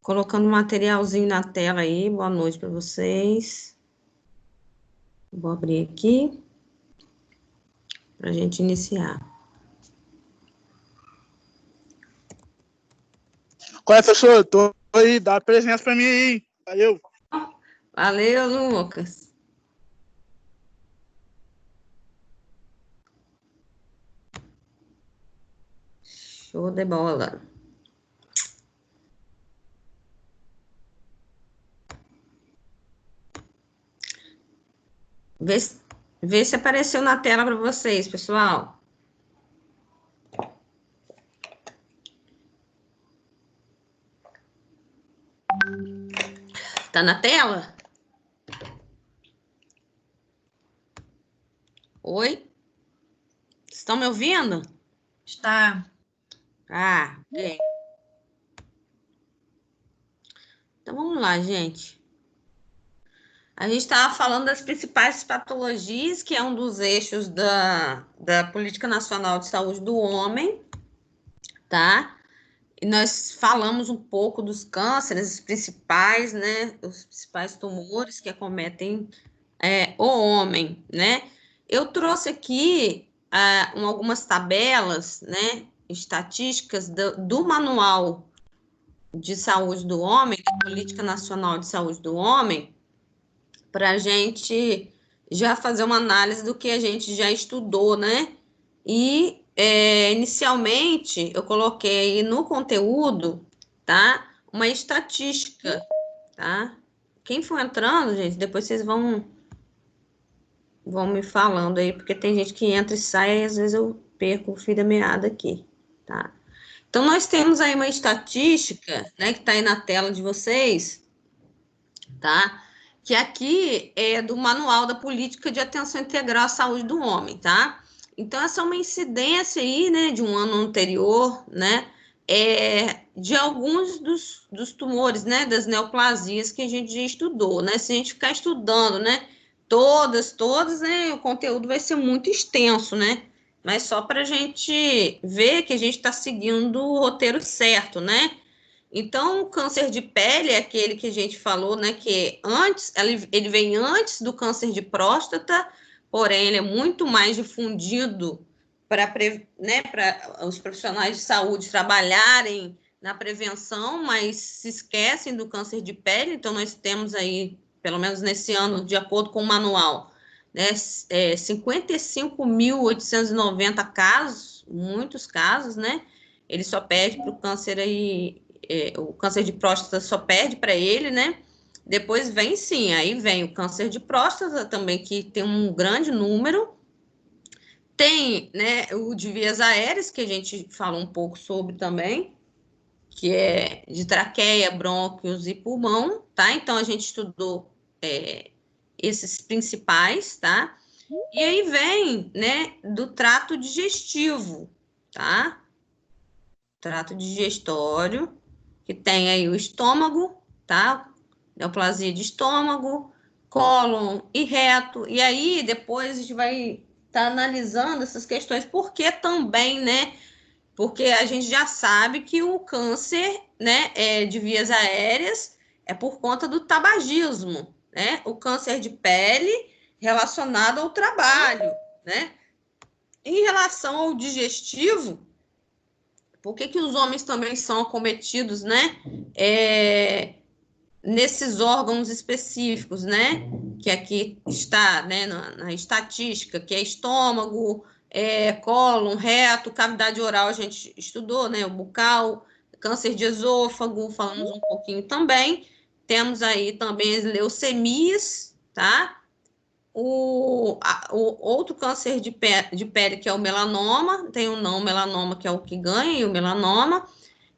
Colocando materialzinho na tela aí. Boa noite para vocês. Vou abrir aqui para a gente iniciar. Qual é, professor? Tô aí, dá presença para mim aí. Valeu. Valeu, Lucas. Show de bola. Vê se apareceu na tela para vocês, pessoal. Tá na tela? Oi? Estão me ouvindo? Está. Ah, ok. Então vamos lá, gente. A gente estava falando das principais patologias, que é um dos eixos da Política Nacional de Saúde do Homem, tá? E nós falamos um pouco dos cânceres principais, né? Os principais tumores que acometem o homem, né? Eu trouxe aqui algumas tabelas, né? Estatísticas do Manual de Saúde do Homem, da Política Nacional de Saúde do Homem, para a gente já fazer uma análise do que a gente já estudou, né? E inicialmente eu coloquei no conteúdo, tá? Uma estatística, tá? Quem for entrando, gente, depois vocês vão me falando aí, porque tem gente que entra e sai e às vezes eu perco o fio da meada aqui, tá? Então, nós temos aí uma estatística, né, que está aí na tela de vocês, tá? Que aqui é do Manual da Política de Atenção Integral à Saúde do Homem, tá? Então, essa é uma incidência aí, né, de um ano anterior, né, de alguns dos tumores, né, das neoplasias que a gente já estudou, né? Se a gente ficar estudando, né, todas, né, o conteúdo vai ser muito extenso, né? Mas só para a gente ver que a gente está seguindo o roteiro certo, né? Então, o câncer de pele é aquele que a gente falou, né? Que antes, ele vem antes do câncer de próstata, porém, ele é muito mais difundido para, né, para os profissionais de saúde trabalharem na prevenção, mas se esquecem do câncer de pele. Então, nós temos aí, pelo menos nesse ano, de acordo com o manual, né, 55.890 casos, muitos casos, né? Ele só perde para o câncer aí, o câncer de próstata só perde para ele, né? Depois vem sim, aí vem o câncer de próstata também, que tem um grande número. Tem, né, o de vias aéreas, que a gente falou um pouco sobre também, que é de traqueia, brônquios e pulmão, tá? Então, a gente estudou esses principais, tá? E aí vem, né, do trato digestivo, tá? Trato digestório, que tem aí o estômago, tá? Neoplasia de estômago, cólon e reto. E aí, depois a gente vai estar analisando essas questões, porque também, né? Porque a gente já sabe que o câncer, né, de vias aéreas é por conta do tabagismo, né? O câncer de pele relacionado ao trabalho, né? Em relação ao digestivo, por que os homens também são acometidos, né? Nesses órgãos específicos, né? Que aqui está, né, na estatística, que é estômago, cólon, reto, cavidade oral, a gente estudou, né? O bucal, câncer de esôfago, falamos um pouquinho também. Temos aí também as leucemias, tá? O outro câncer de pele, que é o melanoma, tem o não melanoma, que é o que ganha, e o melanoma,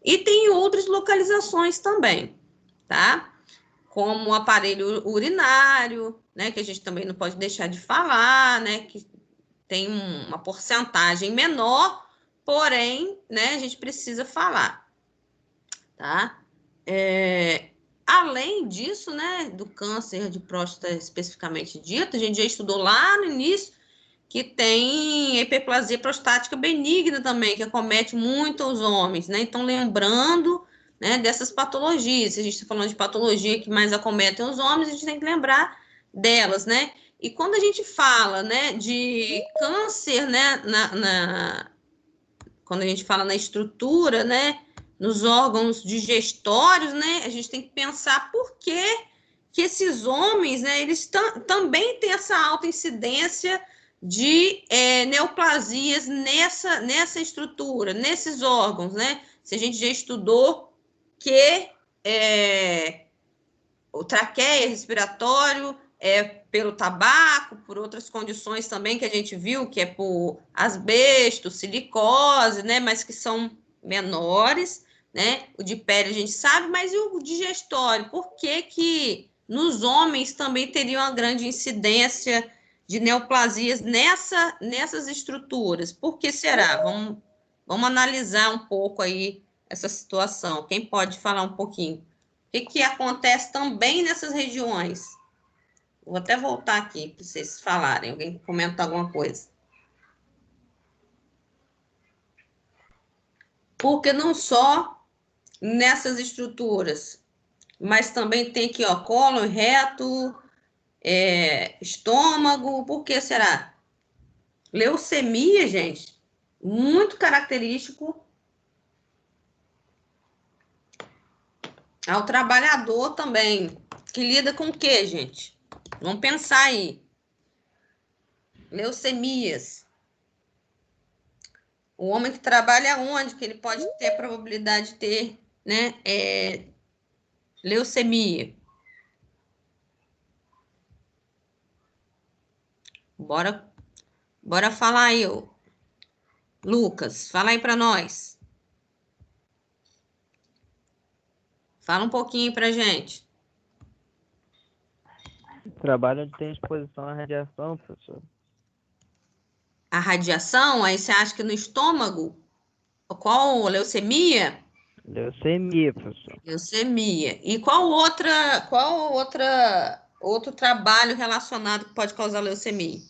e tem outras localizações também, tá? Como o aparelho urinário, né, que a gente também não pode deixar de falar, né, que tem uma porcentagem menor, porém, né, a gente precisa falar, tá? Além disso, né, do câncer de próstata especificamente dito, a gente já estudou lá no início que tem hiperplasia prostática benigna também, que acomete muito os homens, né? Então, lembrando, né, dessas patologias. Se a gente está falando de patologia que mais acometem os homens, a gente tem que lembrar delas, né? E quando a gente fala, né, de câncer, né, quando a gente fala na estrutura, né, nos órgãos digestórios, né, a gente tem que pensar por que esses homens, né, eles também têm essa alta incidência de neoplasias nessa estrutura, nesses órgãos, né? Se a gente já estudou que o traqueia respiratório pelo tabaco, por outras condições também que a gente viu, que é por asbesto, silicose, né? Mas que são menores, né? O de pele a gente sabe, mas e o digestório? Por que nos homens também teria uma grande incidência de neoplasias nessas estruturas? Por que será? Vamos analisar um pouco aí essa situação. Quem pode falar um pouquinho? O que acontece também nessas regiões? Vou até voltar aqui para vocês falarem. Alguém comenta alguma coisa? Porque não só nessas estruturas, mas também tem aqui, ó, cólon, reto, estômago. Por que será? Leucemia, gente, muito característico ao trabalhador também, que lida com o quê, gente? Vamos pensar aí. Leucemias. O homem que trabalha onde que ele pode ter a probabilidade de ter, né, leucemia? Bora falar aí, Lucas, fala aí para nós. Fala um pouquinho para gente. Trabalho onde tem exposição à radiação, professor. A radiação, aí você acha que no estômago? Qual leucemia? Leucemia, professor. Leucemia. E outro trabalho relacionado que pode causar leucemia?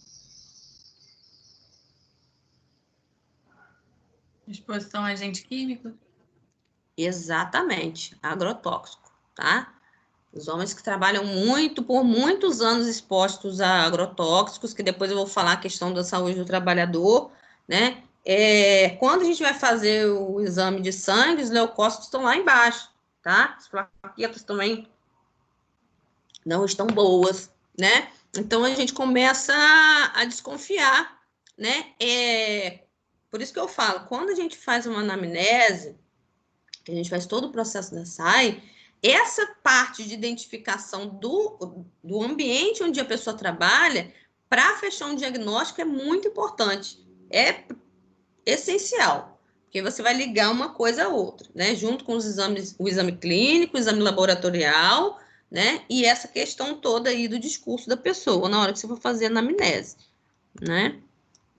Exposição a agente químico? Exatamente, agrotóxico, tá? Os homens que trabalham por muitos anos expostos a agrotóxicos, que depois eu vou falar a questão da saúde do trabalhador, né? Quando a gente vai fazer o exame de sangue, os leucócitos estão lá embaixo, tá? As plaquetas também não estão boas, né? Então a gente começa a desconfiar, né? Por isso que eu falo, quando a gente faz uma anamnese, que a gente faz todo o processo da SAI, essa parte de identificação do ambiente onde a pessoa trabalha, para fechar um diagnóstico, é muito importante. É essencial, porque você vai ligar uma coisa a outra, né? Junto com os exames, o exame clínico, o exame laboratorial, né? E essa questão toda aí do discurso da pessoa, na hora que você for fazer a anamnese, né?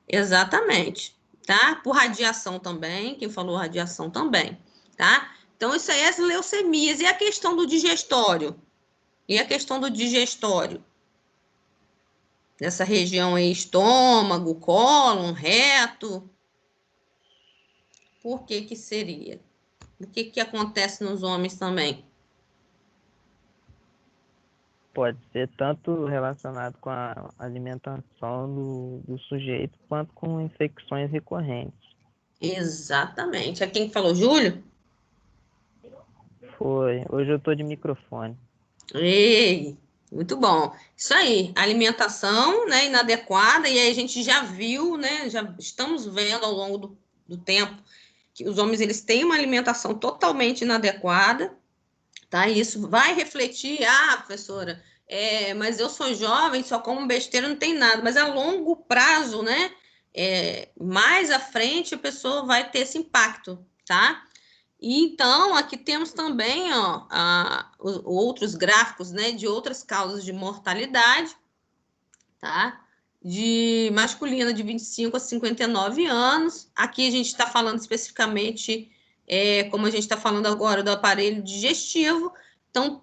Exatamente, tá? Por radiação também, quem falou radiação também, tá? Então, isso aí é as leucemias. E a questão do digestório? E a questão do digestório? Nessa região aí, estômago, cólon, reto. Por que seria? O que acontece nos homens também? Pode ser tanto relacionado com a alimentação do sujeito, quanto com infecções recorrentes. Exatamente. É quem falou, Júlio? Foi. Hoje eu estou de microfone. Ei, muito bom. Isso aí, alimentação, né, inadequada, e aí a gente já viu, né, já estamos vendo ao longo do tempo que os homens eles têm uma alimentação totalmente inadequada, tá? E isso vai refletir, professora, mas eu sou jovem, só como besteira, não tem nada, mas a longo prazo, né, mais à frente a pessoa vai ter esse impacto, tá? E então, aqui temos também, ó, outros gráficos, né, de outras causas de mortalidade, tá? De masculina de 25 a 59 anos. Aqui a gente está falando especificamente, como a gente está falando agora, do aparelho digestivo. Então,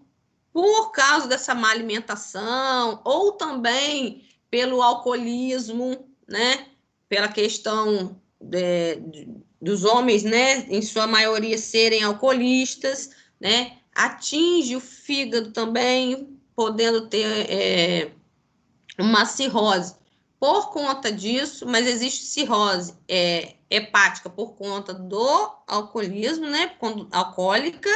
por causa dessa má alimentação, ou também pelo alcoolismo, né? Pela questão dos homens, né, em sua maioria serem alcoolistas, né, atinge o fígado também, podendo ter uma cirrose por conta disso, mas existe cirrose hepática por conta do alcoolismo, né, alcoólica,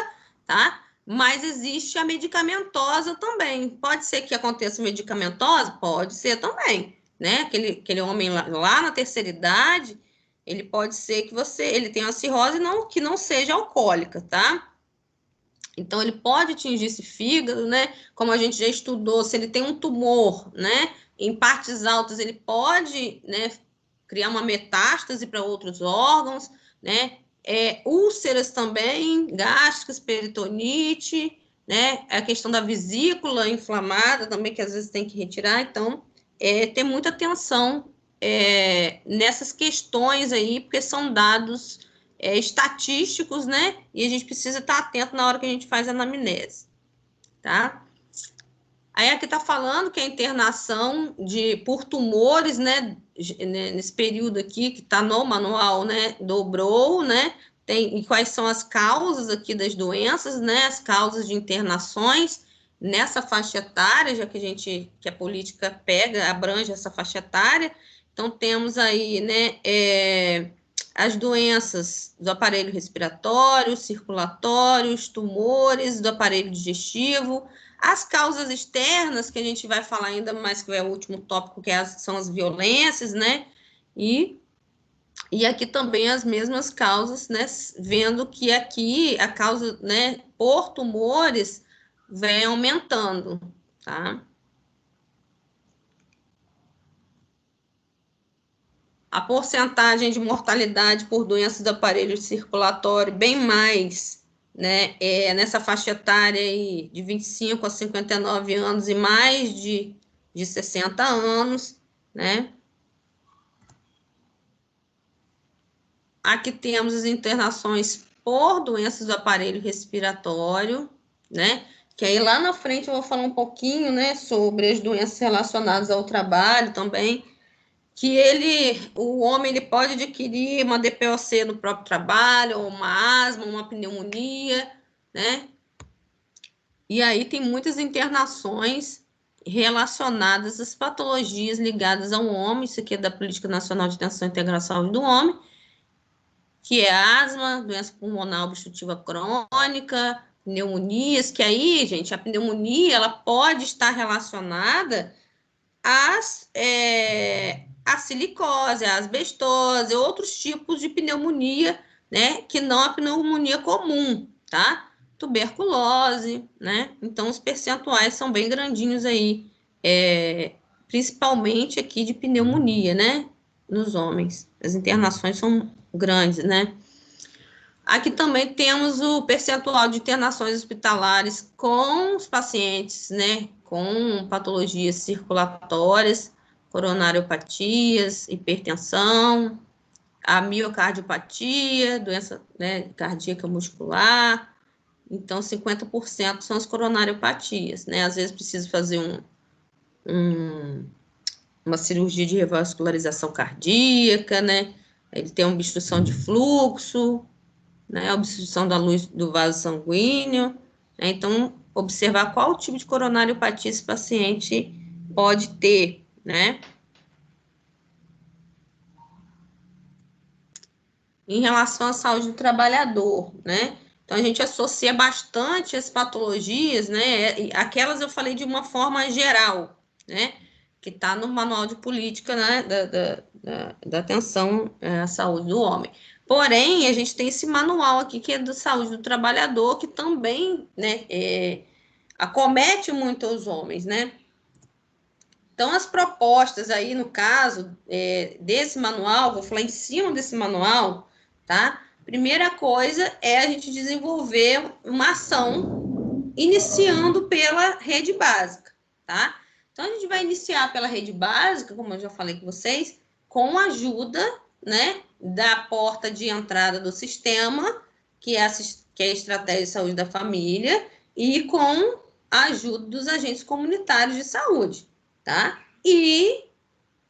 tá? Mas existe a medicamentosa também. Pode ser que aconteça medicamentosa? Pode ser também, né? Aquele homem lá na terceira idade, ele pode ser que ele tenha uma cirrose que não seja alcoólica, tá? Então, ele pode atingir esse fígado, né? Como a gente já estudou, se ele tem um tumor, né? Em partes altas, ele pode, né, criar uma metástase para outros órgãos, né? Úlceras também, gástricas, peritonite, né? A questão da vesícula inflamada também, que às vezes tem que retirar. Então, ter muita atenção nessas questões aí, porque são dados estatísticos, né? E a gente precisa estar atento na hora que a gente faz a anamnese, tá? Aí aqui tá falando que a internação por tumores, né? Nesse período aqui que tá no manual, né? Dobrou, né? E quais são as causas aqui das doenças, né? As causas de internações nessa faixa etária, já que a política abrange essa faixa etária. Então, temos aí, né? As doenças do aparelho respiratório, circulatório, os tumores do aparelho digestivo, as causas externas, que a gente vai falar ainda mais, que é o último tópico, que são as violências, né? E aqui também as mesmas causas, né? Vendo que aqui a causa, né, por tumores vem aumentando, tá? A porcentagem de mortalidade por doenças do aparelho circulatório bem mais, né, nessa faixa etária aí de 25 a 59 anos e mais de 60 anos, né? Aqui temos as internações por doenças do aparelho respiratório, né? Que aí lá na frente eu vou falar um pouquinho, né, sobre as doenças relacionadas ao trabalho também, que o homem ele pode adquirir uma DPOC no próprio trabalho, ou uma asma, uma pneumonia, né? E aí tem muitas internações relacionadas às patologias ligadas ao homem, isso aqui é da Política Nacional de Atenção e Integração do Homem, que é asma, doença pulmonar obstrutiva crônica, pneumonias, que aí, gente, a pneumonia ela pode estar relacionada a silicose, a asbestose, outros tipos de pneumonia, né, que não a pneumonia comum, tá? Tuberculose, né? Então, os percentuais são bem grandinhos aí, principalmente aqui de pneumonia, né, nos homens. As internações são grandes, né? Aqui também temos o percentual de internações hospitalares com os pacientes, né, com patologias circulatórias, coronariopatias, hipertensão, a miocardiopatia, doença, né, cardíaca muscular. Então, 50% são as coronariopatias, né? Às vezes precisa fazer uma cirurgia de revascularização cardíaca, né? Ele tem uma obstrução de fluxo, né, a obstrução da luz do vaso sanguíneo, né? Então, observar qual tipo de coronariopatia esse paciente pode ter, né? Em relação à saúde do trabalhador, né? Então, a gente associa bastante as patologias, né? Aquelas eu falei de uma forma geral, né? Que está no manual de política, né? Da atenção à saúde do homem. Porém, a gente tem esse manual aqui, que é da saúde do trabalhador, que também, né, acomete muito os homens, né? Então, as propostas aí, no caso, desse manual, vou falar em cima desse manual, tá? Primeira coisa é a gente desenvolver uma ação iniciando pela rede básica, tá? Então, a gente vai iniciar pela rede básica, como eu já falei com vocês, com a ajuda, né, da porta de entrada do sistema, que é a estratégia de saúde da família, e com a ajuda dos agentes comunitários de saúde, tá? E,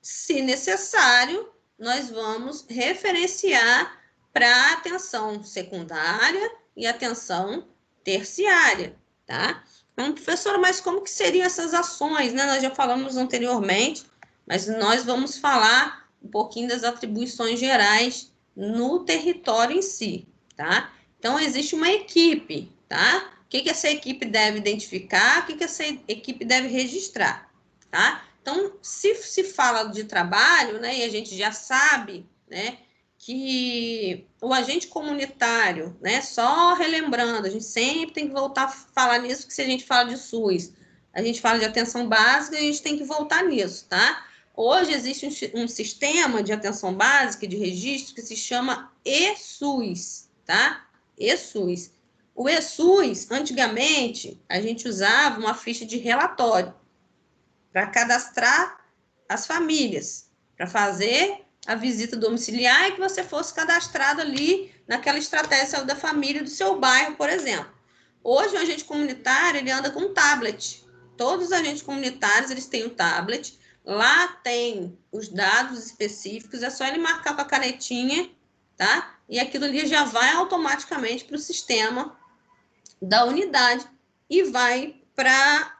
se necessário, nós vamos referenciar para atenção secundária e atenção terciária, tá? Então, professora, mas como que seriam essas ações, né? Nós já falamos anteriormente, mas nós vamos falar um pouquinho das atribuições gerais no território em si, tá? Então, existe uma equipe, tá? O que essa equipe deve identificar, o que essa equipe deve registrar, tá? Então, se fala de trabalho, né, e a gente já sabe, né, que o agente comunitário, né, só relembrando, a gente sempre tem que voltar a falar nisso, porque se a gente fala de SUS, a gente fala de atenção básica, a gente tem que voltar nisso, tá? Hoje existe um sistema de atenção básica, de registro, que se chama eSUS, tá? eSUS. O eSUS, antigamente, a gente usava uma ficha de relatório para cadastrar as famílias, para fazer a visita domiciliar e que você fosse cadastrado ali naquela estratégia da família do seu bairro, por exemplo. Hoje, o agente comunitário, ele anda com um tablet. Todos os agentes comunitários, eles têm um tablet. Lá tem os dados específicos, é só ele marcar com a canetinha, tá? E aquilo ali já vai automaticamente para o sistema da unidade e vai para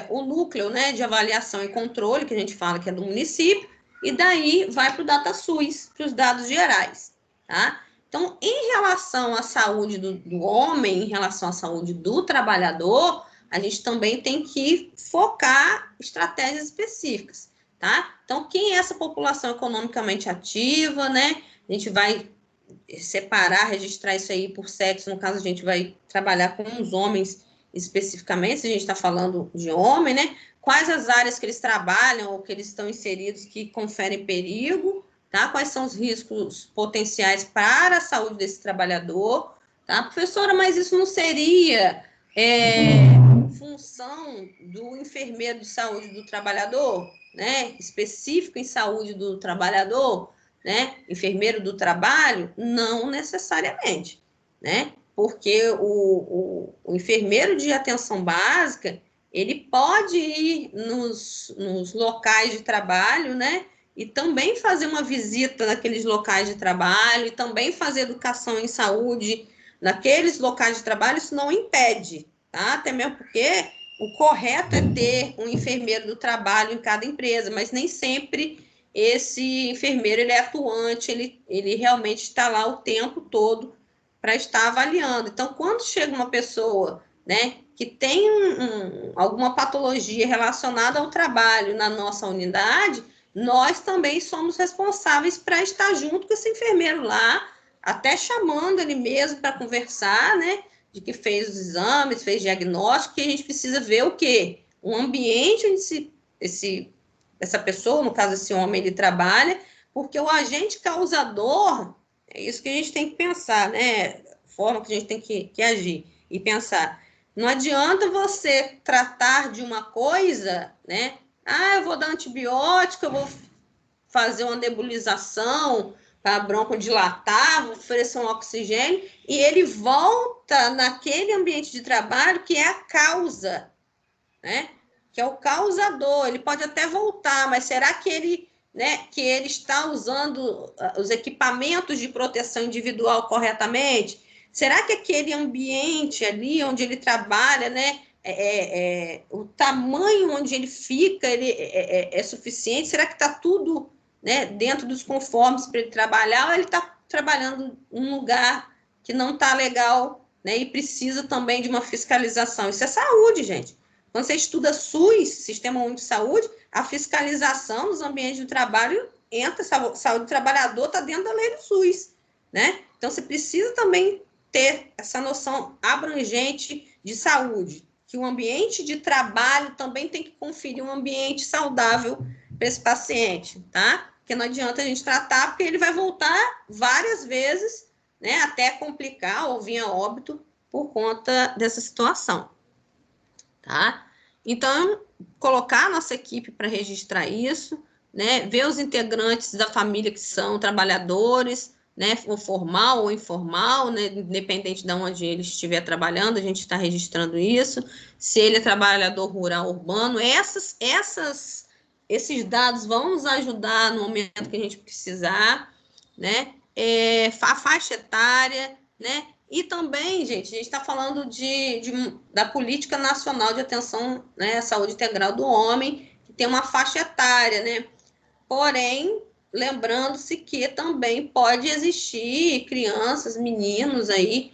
o núcleo, né, de avaliação e controle, que a gente fala que é do município, e daí vai para o DataSUS, para os dados gerais, tá? Então, em relação à saúde do homem, em relação à saúde do trabalhador, a gente também tem que focar estratégias específicas, tá? Então, quem é essa população economicamente ativa, né? A gente vai separar, registrar isso aí por sexo, no caso a gente vai trabalhar com os homens especificamente, se a gente está falando de homem, né? Quais as áreas que eles trabalham ou que eles estão inseridos que conferem perigo, tá? Quais são os riscos potenciais para a saúde desse trabalhador, tá? Professora, mas isso não seria função do enfermeiro de saúde do trabalhador, né? Específico em saúde do trabalhador, né? Enfermeiro do trabalho? Não necessariamente, né? Porque o enfermeiro de atenção básica, ele pode ir nos locais de trabalho, né? E também fazer uma visita naqueles locais de trabalho, e também fazer educação em saúde naqueles locais de trabalho, isso não impede, tá? Até mesmo porque o correto é ter um enfermeiro do trabalho em cada empresa, mas nem sempre esse enfermeiro ele é atuante, ele realmente está lá o tempo todo para estar avaliando. Então, quando chega uma pessoa, né, que tem alguma patologia relacionada ao trabalho na nossa unidade, nós também somos responsáveis para estar junto com esse enfermeiro lá, até chamando ele mesmo para conversar, né, de que fez os exames, fez diagnóstico, que a gente precisa ver o quê? Um ambiente onde essa pessoa, no caso esse homem, ele trabalha, porque o agente causador, é isso que a gente tem que pensar, né? A forma que a gente tem que agir e pensar. Não adianta você tratar de uma coisa, né? Ah, eu vou dar antibiótico, eu vou fazer uma nebulização para broncodilatar, vou oferecer um oxigênio, e ele volta naquele ambiente de trabalho que é a causa, né? Que é o causador. Ele pode até voltar, mas será que ele, né, que ele está usando os equipamentos de proteção individual corretamente? Será que aquele ambiente ali onde ele trabalha, né, o tamanho onde ele fica é suficiente? Será que está tudo, né, dentro dos conformes para ele trabalhar, ou ele está trabalhando em um lugar que não está legal, né, e precisa também de uma fiscalização? Isso é saúde, gente. Quando você estuda SUS, Sistema Único de Saúde, a fiscalização dos ambientes de trabalho entra, saúde do trabalhador está dentro da lei do SUS, né? Então, você precisa também ter essa noção abrangente de saúde, que o ambiente de trabalho também tem que conferir um ambiente saudável para esse paciente, tá? Porque não adianta a gente tratar, porque ele vai voltar várias vezes, né, até complicar ou vir a óbito por conta dessa situação, tá? Então, colocar a nossa equipe para registrar isso, né? Ver os integrantes da família que são trabalhadores, né? Ou formal ou informal, né? Independente de onde ele estiver trabalhando, a gente está registrando isso. Se ele é trabalhador rural, urbano, esses dados vão nos ajudar no momento que a gente precisar, né? A faixa etária, né? E também, gente, a gente está falando da Política Nacional de Atenção, né, à Saúde Integral do Homem, que tem uma faixa etária, né? Porém, lembrando-se que também pode existir crianças, meninos aí,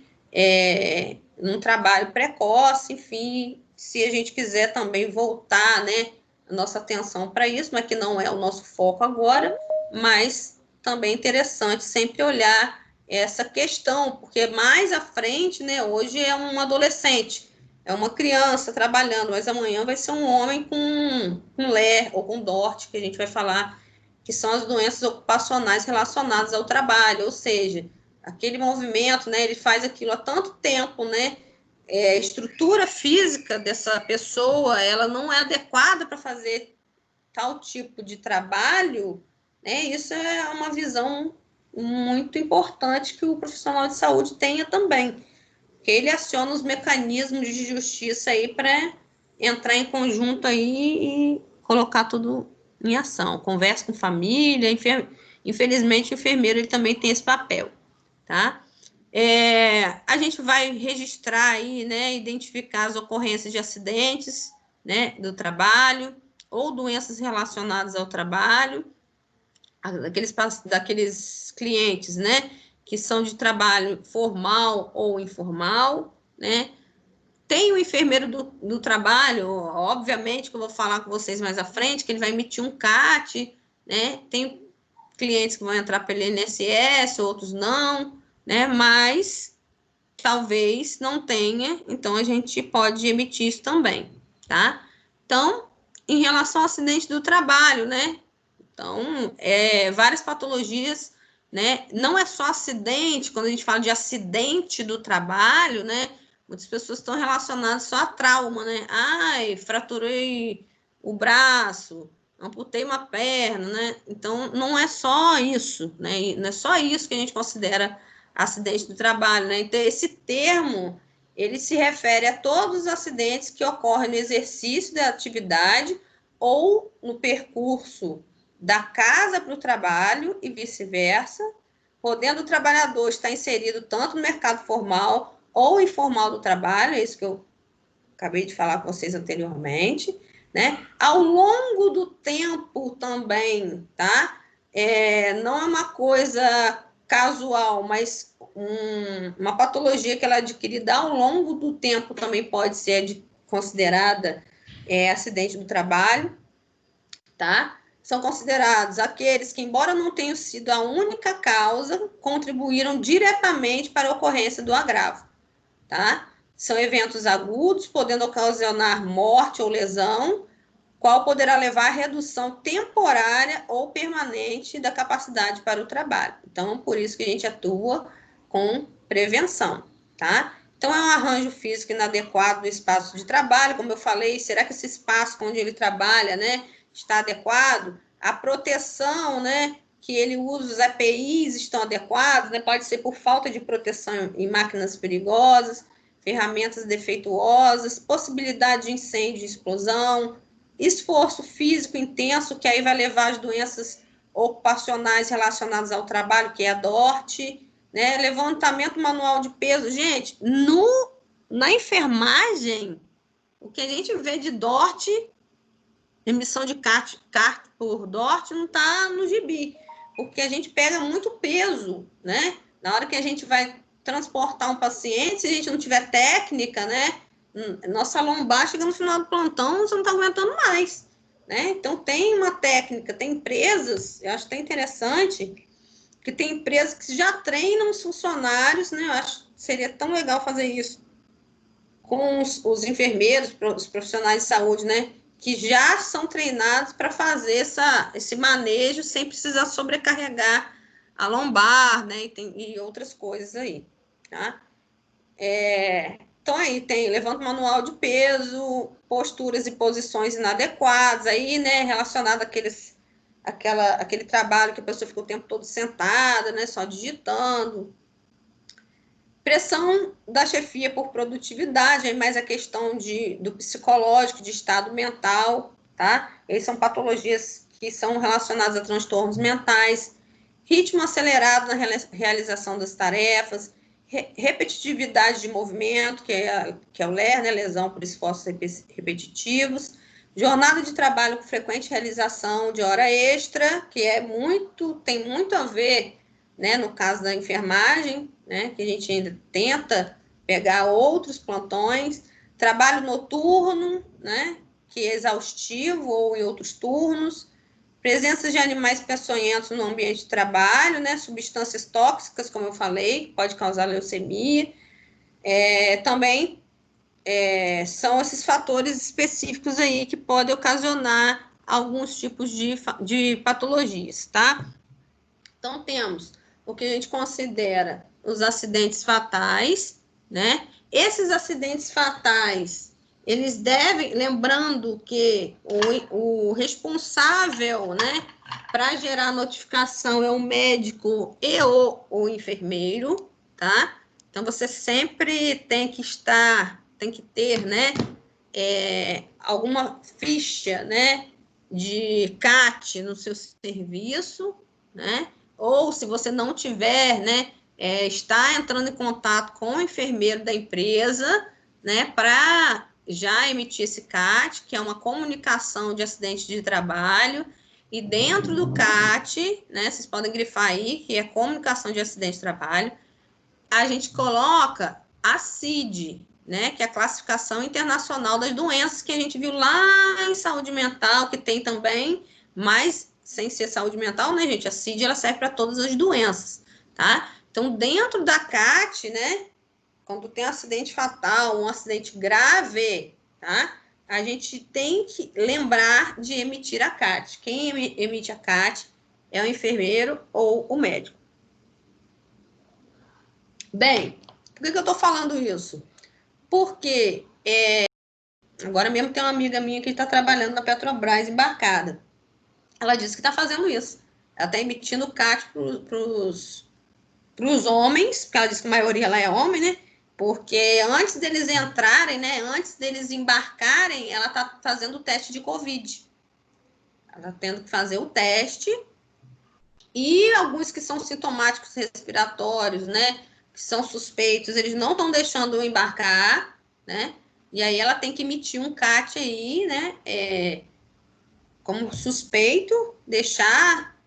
num trabalho precoce, enfim, se a gente quiser também voltar, né, a nossa atenção para isso, mas que não é o nosso foco agora, mas também é interessante sempre olhar essa questão, porque mais à frente, né, hoje é um adolescente, é uma criança trabalhando, mas amanhã vai ser um homem com LER ou com DORT, que a gente vai falar, que são as doenças ocupacionais relacionadas ao trabalho, ou seja, aquele movimento, né, ele faz aquilo há tanto tempo, né, a estrutura física dessa pessoa, ela não é adequada para fazer tal tipo de trabalho, né, isso é uma visão muito importante que o profissional de saúde tenha também, que ele aciona os mecanismos de justiça aí para entrar em conjunto aí e colocar tudo em ação. Conversa com família, infelizmente o enfermeiro ele também tem esse papel, tá? A gente vai registrar aí, né, identificar as ocorrências de acidentes, né, do trabalho ou doenças relacionadas ao trabalho, daqueles clientes, né, que são de trabalho formal ou informal, né? Tem o enfermeiro do trabalho, obviamente, que eu vou falar com vocês mais à frente, que ele vai emitir um CAT, né? Tem clientes que vão entrar pelo INSS, outros não, né? Mas talvez não tenha, então a gente pode emitir isso também, tá? Então, em relação ao acidente do trabalho, né? Então, várias patologias, né? Não é só acidente, quando a gente fala de acidente do trabalho, né? Muitas pessoas estão relacionadas só a trauma, né? Ai, fraturei o braço, amputei uma perna, né? Então, não é só isso, né? Não é só isso que a gente considera acidente do trabalho, né? Então, esse termo, ele se refere a todos os acidentes que ocorrem no exercício da atividade ou no percurso da casa para o trabalho e vice-versa, podendo o trabalhador estar inserido tanto no mercado formal ou informal do trabalho, é isso que eu acabei de falar com vocês anteriormente, né? Ao longo do tempo também, tá? Não é uma coisa casual, mas uma patologia que ela é adquirida ao longo do tempo também pode ser considerada acidente do trabalho, tá? São considerados aqueles que, embora não tenham sido a única causa, contribuíram diretamente para a ocorrência do agravo, tá? São eventos agudos, podendo ocasionar morte ou lesão, qual poderá levar à redução temporária ou permanente da capacidade para o trabalho. Então, por isso que a gente atua com prevenção, tá? Então, é um arranjo físico inadequado do espaço de trabalho, como eu falei, será que esse espaço onde ele trabalha, né, está adequado? A proteção, né, que ele usa, os EPIs estão adequados, né? Pode ser por falta de proteção em máquinas perigosas, ferramentas defeituosas, possibilidade de incêndio e explosão, esforço físico intenso, que aí vai levar às doenças ocupacionais relacionadas ao trabalho, que é a DORT, né? Levantamento manual de peso. Gente, na enfermagem, o que a gente vê de DORT, emissão de CART por DORT, não está no gibi, porque a gente pega muito peso, né? Na hora que a gente vai transportar um paciente, se a gente não tiver técnica, né? Nossa lombar chega no final do plantão, você não está aguentando mais, né? Então, tem uma técnica, tem empresas, eu acho até interessante, que tem empresas que já treinam os funcionários, né? Eu acho que seria tão legal fazer isso com os enfermeiros, os profissionais de saúde, né? Que já são treinados para fazer esse manejo sem precisar sobrecarregar a lombar, né? E outras coisas aí, tá? Então, aí tem levanta manual de peso, posturas e posições inadequadas, aí, né, relacionado àquele trabalho que a pessoa fica o tempo todo sentada, né, só digitando. Pressão da chefia por produtividade, aí mais a questão do psicológico, de estado mental, tá? Eles são patologias que são relacionadas a transtornos mentais, ritmo acelerado na realização das tarefas, repetitividade de movimento, que é o LER, né, lesão por esforços repetitivos, jornada de trabalho com frequente realização de hora extra, que tem muito a ver, né, no caso da enfermagem, né, que a gente ainda tenta pegar outros plantões, trabalho noturno, né, que é exaustivo ou em outros turnos, presença de animais peçonhentos no ambiente de trabalho, né, substâncias tóxicas, como eu falei, que pode causar leucemia, também são esses fatores específicos aí que podem ocasionar alguns tipos de patologias, tá? Então, temos o que a gente considera os acidentes fatais, né? Esses acidentes fatais, eles devem, lembrando que o responsável, né, para gerar a notificação é o médico e o enfermeiro, tá? Então, você sempre tem que ter, né, alguma ficha, né, de CAT no seu serviço, né? Ou se você não tiver, né, está entrando em contato com o enfermeiro da empresa, né, para já emitir esse CAT, que é uma comunicação de acidente de trabalho, e dentro do CAT, né, vocês podem grifar aí, que é comunicação de acidente de trabalho, a gente coloca a CID, né, que é a Classificação Internacional das Doenças, que a gente viu lá em saúde mental, que tem também, mas sem ser saúde mental, né, gente? A CID, ela serve para todas as doenças, tá? Então, dentro da CAT, né, quando tem um acidente fatal, um acidente grave, tá? A gente tem que lembrar de emitir a CAT. Quem emite a CAT é o enfermeiro ou o médico. Bem, por que eu estou falando isso? Porque agora mesmo tem uma amiga minha que está trabalhando na Petrobras embarcada. Ela disse que está fazendo isso. Ela está emitindo CAT para os homens, porque ela disse que a maioria lá é homem, né? Porque antes deles entrarem, né? Antes deles embarcarem, ela está fazendo o teste de Covid. Ela está tendo que fazer o teste. E alguns que são sintomáticos respiratórios, né? Que são suspeitos, eles não estão deixando eu embarcar, né? E aí ela tem que emitir um CAT aí, né? Como suspeito, deixar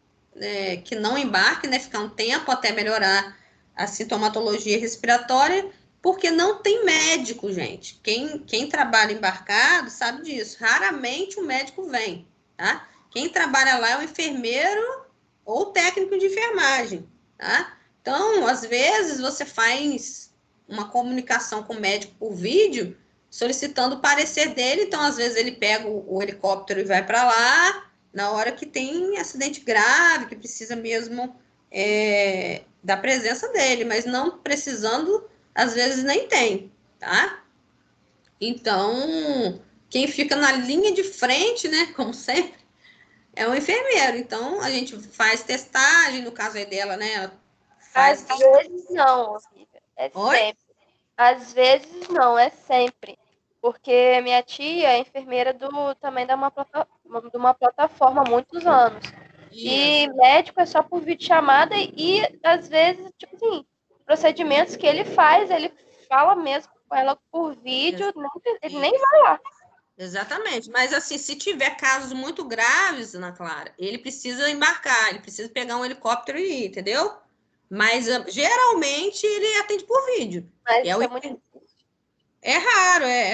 que não embarque, né? Ficar um tempo até melhorar a sintomatologia respiratória, porque não tem médico, gente. Quem trabalha embarcado sabe disso. Raramente o médico vem, tá? Quem trabalha lá é o enfermeiro ou técnico de enfermagem, tá? Então, às vezes, você faz uma comunicação com o médico por vídeo, solicitando o parecer dele, então, às vezes, ele pega o helicóptero e vai para lá, na hora que tem acidente grave, que precisa mesmo da presença dele, mas não precisando, às vezes, nem tem, tá? Então, quem fica na linha de frente, né, como sempre, é o enfermeiro. Então, a gente faz testagem, no caso aí dela, né? Ela faz. Às vezes não, Olivia. É Oi? sempre. Às vezes não, é sempre. Porque minha tia é enfermeira também de uma plataforma há muitos anos. E Isso. médico é só por videochamada e às vezes, tipo assim, procedimentos que ele faz, ele fala mesmo com ela por vídeo, ele nem vai lá. Exatamente. Mas, assim, se tiver casos muito graves, Ana Clara, ele precisa embarcar, ele precisa pegar um helicóptero e ir, entendeu? Mas, geralmente, ele atende por vídeo. Mas É, isso é muito é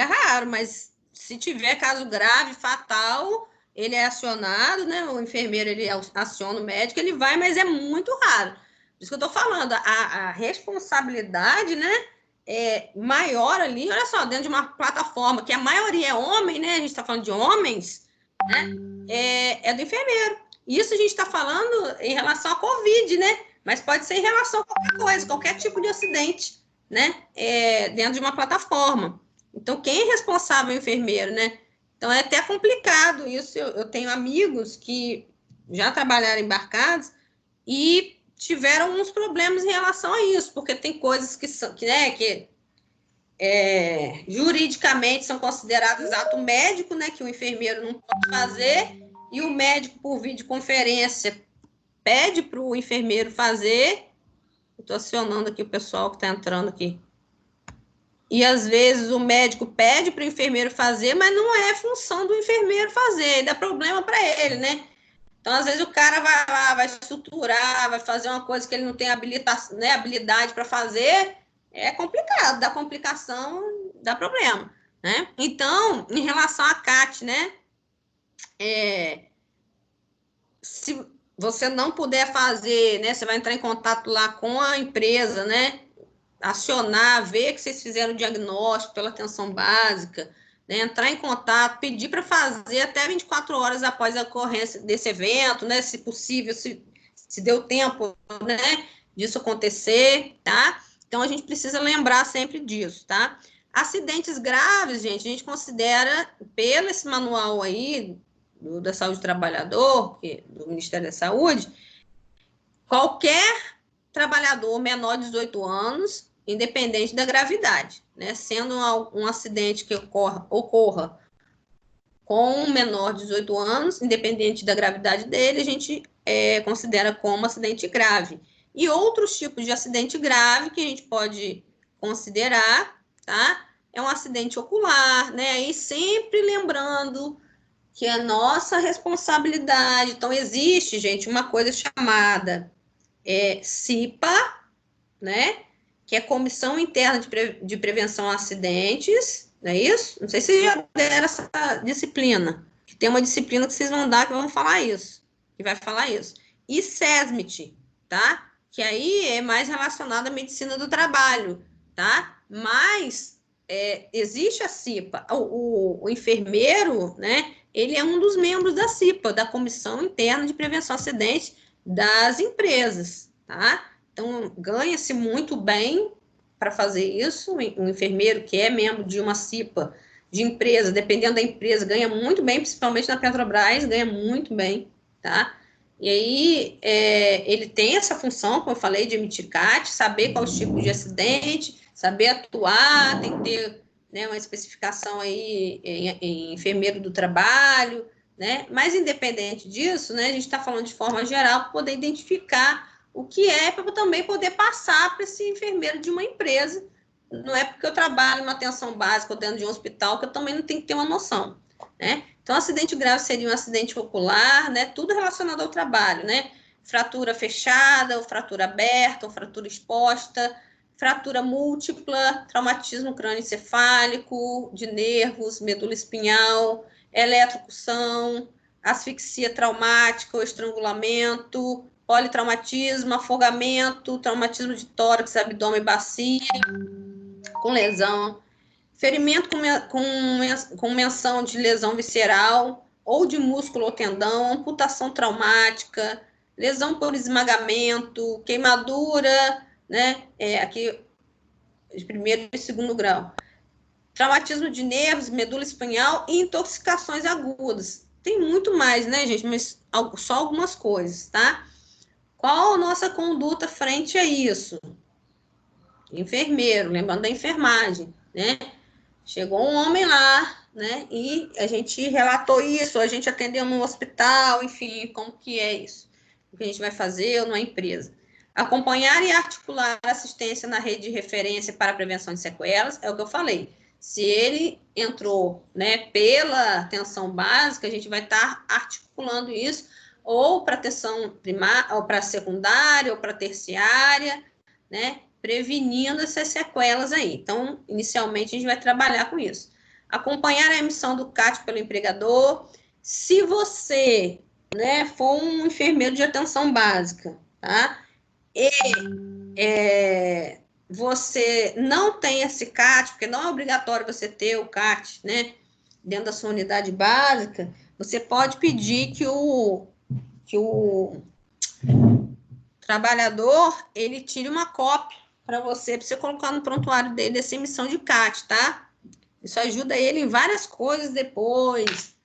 raro, mas se tiver caso grave, fatal, ele é acionado, né? O enfermeiro, ele aciona o médico, ele vai, mas é muito raro. Por isso que eu tô falando, a responsabilidade, né? É maior ali, olha só, dentro de uma plataforma que a maioria é homem, né? A gente está falando de homens, né? É do enfermeiro. Isso a gente está falando em relação à Covid, né? Mas pode ser em relação a qualquer coisa, qualquer tipo de acidente, né? Dentro de uma plataforma. Então, quem é responsável é o enfermeiro, né? Então, é até complicado isso. Eu tenho amigos que já trabalharam embarcados e tiveram uns problemas em relação a isso, porque tem coisas que são, né, que juridicamente são considerados ato médico, né, que o enfermeiro não pode fazer, e o médico, por videoconferência, pede para o enfermeiro fazer. Estou acionando aqui o pessoal que está entrando aqui. E, às vezes, o médico pede para o enfermeiro fazer, mas não é função do enfermeiro fazer, dá problema para ele, né? Então, às vezes, o cara vai lá, vai estruturar, vai fazer uma coisa que ele não tem habilitação, né, habilidade para fazer, é complicado, dá complicação, dá problema, né? Então, em relação à CAT, né, se você não puder fazer, né, você vai entrar em contato lá com a empresa, né, acionar, ver que vocês fizeram o diagnóstico pela atenção básica, né, entrar em contato, pedir para fazer até 24 horas após a ocorrência desse evento, né, se possível, se deu tempo, né, disso acontecer, tá? Então, a gente precisa lembrar sempre disso, tá? Acidentes graves, gente, a gente considera, pelo esse manual aí, da Saúde do Trabalhador, do Ministério da Saúde, qualquer trabalhador menor de 18 anos, independente da gravidade, né? Sendo um acidente que ocorra com um menor de 18 anos, independente da gravidade dele, a gente considera como acidente grave. E outros tipos de acidente grave que a gente pode considerar, tá? É um acidente ocular, né? E sempre lembrando que é nossa responsabilidade. Então, existe, gente, uma coisa chamada CIPA, né? Que é Comissão Interna de Prevenção a Acidentes, não é isso? Não sei se já deram essa disciplina. Que tem uma disciplina que vocês vão dar que vão falar isso, que vai falar isso. E SESMIT, tá? Que aí é mais relacionado à medicina do trabalho, tá? Mas existe a CIPA. O enfermeiro, né? Ele é um dos membros da CIPA, da Comissão Interna de Prevenção a Acidentes das empresas, tá? Então, ganha-se muito bem para fazer isso. Um enfermeiro que é membro de uma CIPA de empresa, dependendo da empresa, ganha muito bem, principalmente na Petrobras, ganha muito bem, tá? E aí, ele tem essa função, como eu falei, de emitir CAT, saber qual o tipo de acidente, saber atuar, tem que ter, né, uma especificação aí em enfermeiro do trabalho, né? Mas, independente disso, né, a gente está falando de forma geral para poder identificar o que é, para também poder passar para esse enfermeiro de uma empresa. Não é porque eu trabalho numa atenção básica ou dentro de um hospital que eu também não tenho que ter uma noção, né? Então, acidente grave seria um acidente ocular, né? Tudo relacionado ao trabalho, né? Fratura fechada, ou fratura aberta, ou fratura exposta, fratura múltipla, traumatismo crânioencefálico, de nervos, medula espinhal, eletrocução, asfixia traumática ou estrangulamento, politraumatismo, afogamento, traumatismo de tórax, abdômen e bacia, com lesão, ferimento com menção de lesão visceral, ou de músculo ou tendão, amputação traumática, lesão por esmagamento, queimadura, né? Aqui, de primeiro e segundo grau. Traumatismo de nervos, medula espinhal e intoxicações agudas. Tem muito mais, né, gente? Mas só algumas coisas, tá? Qual a nossa conduta frente a isso? Enfermeiro, lembrando da enfermagem, né? Chegou um homem lá, né? E a gente relatou isso, a gente atendeu no hospital, enfim, como que é isso? O que a gente vai fazer ou numa empresa? Acompanhar e articular assistência na rede de referência para a prevenção de sequelas, é o que eu falei. Se ele entrou, né, pela atenção básica, a gente vai estar articulando isso ou para atenção primária, ou para secundária, ou para terciária, né? Prevenindo essas sequelas aí. Então, inicialmente, a gente vai trabalhar com isso. Acompanhar a emissão do CAT pelo empregador. Se você, né, for um enfermeiro de atenção básica, tá? E você não tem esse CAT, porque não é obrigatório você ter o CAT, né, dentro da sua unidade básica, você pode pedir que o trabalhador, ele tire uma cópia para você colocar no prontuário dele dessa emissão de CAT, tá? Isso ajuda ele em várias coisas depois,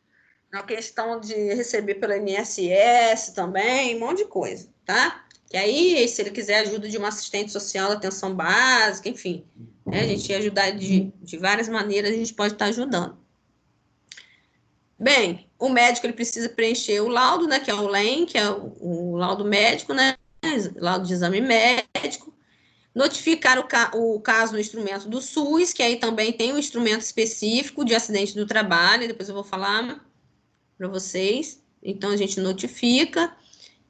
na questão de receber pelo INSS também, um monte de coisa, tá? Que aí, se ele quiser ajuda de uma assistente social, atenção básica, enfim, né, a gente ia ajudar de várias maneiras, a gente pode estar ajudando. Bem, o médico ele precisa preencher o laudo, né, que é o LEM, que é o laudo médico, né, laudo de exame médico, notificar o caso no instrumento do SUS, que aí também tem um instrumento específico de acidente do trabalho, depois eu vou falar para vocês. Então, a gente notifica,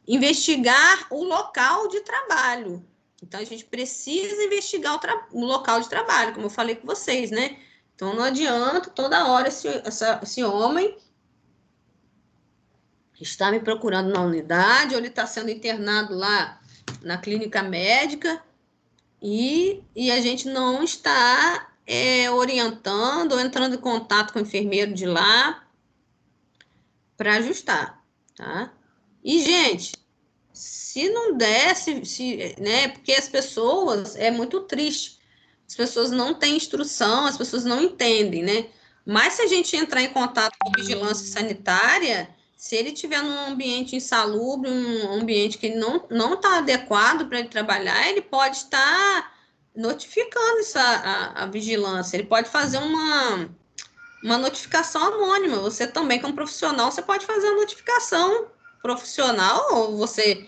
investigar o local de trabalho. Então, a gente precisa investigar o local de trabalho, como eu falei com vocês, né? Então, não adianta toda hora esse homem está me procurando na unidade, ou ele está sendo internado lá na clínica médica, e a gente não está orientando ou entrando em contato com o enfermeiro de lá para ajustar, tá? E, gente, se não der, né, porque as pessoas, é muito triste, as pessoas não têm instrução, as pessoas não entendem, né? Mas se a gente entrar em contato com a vigilância sanitária, se ele estiver num ambiente insalubre, um ambiente que não está adequado para ele trabalhar, ele pode estar notificando a vigilância, ele pode fazer uma notificação anônima. Você também, como profissional, você pode fazer a notificação profissional, ou você,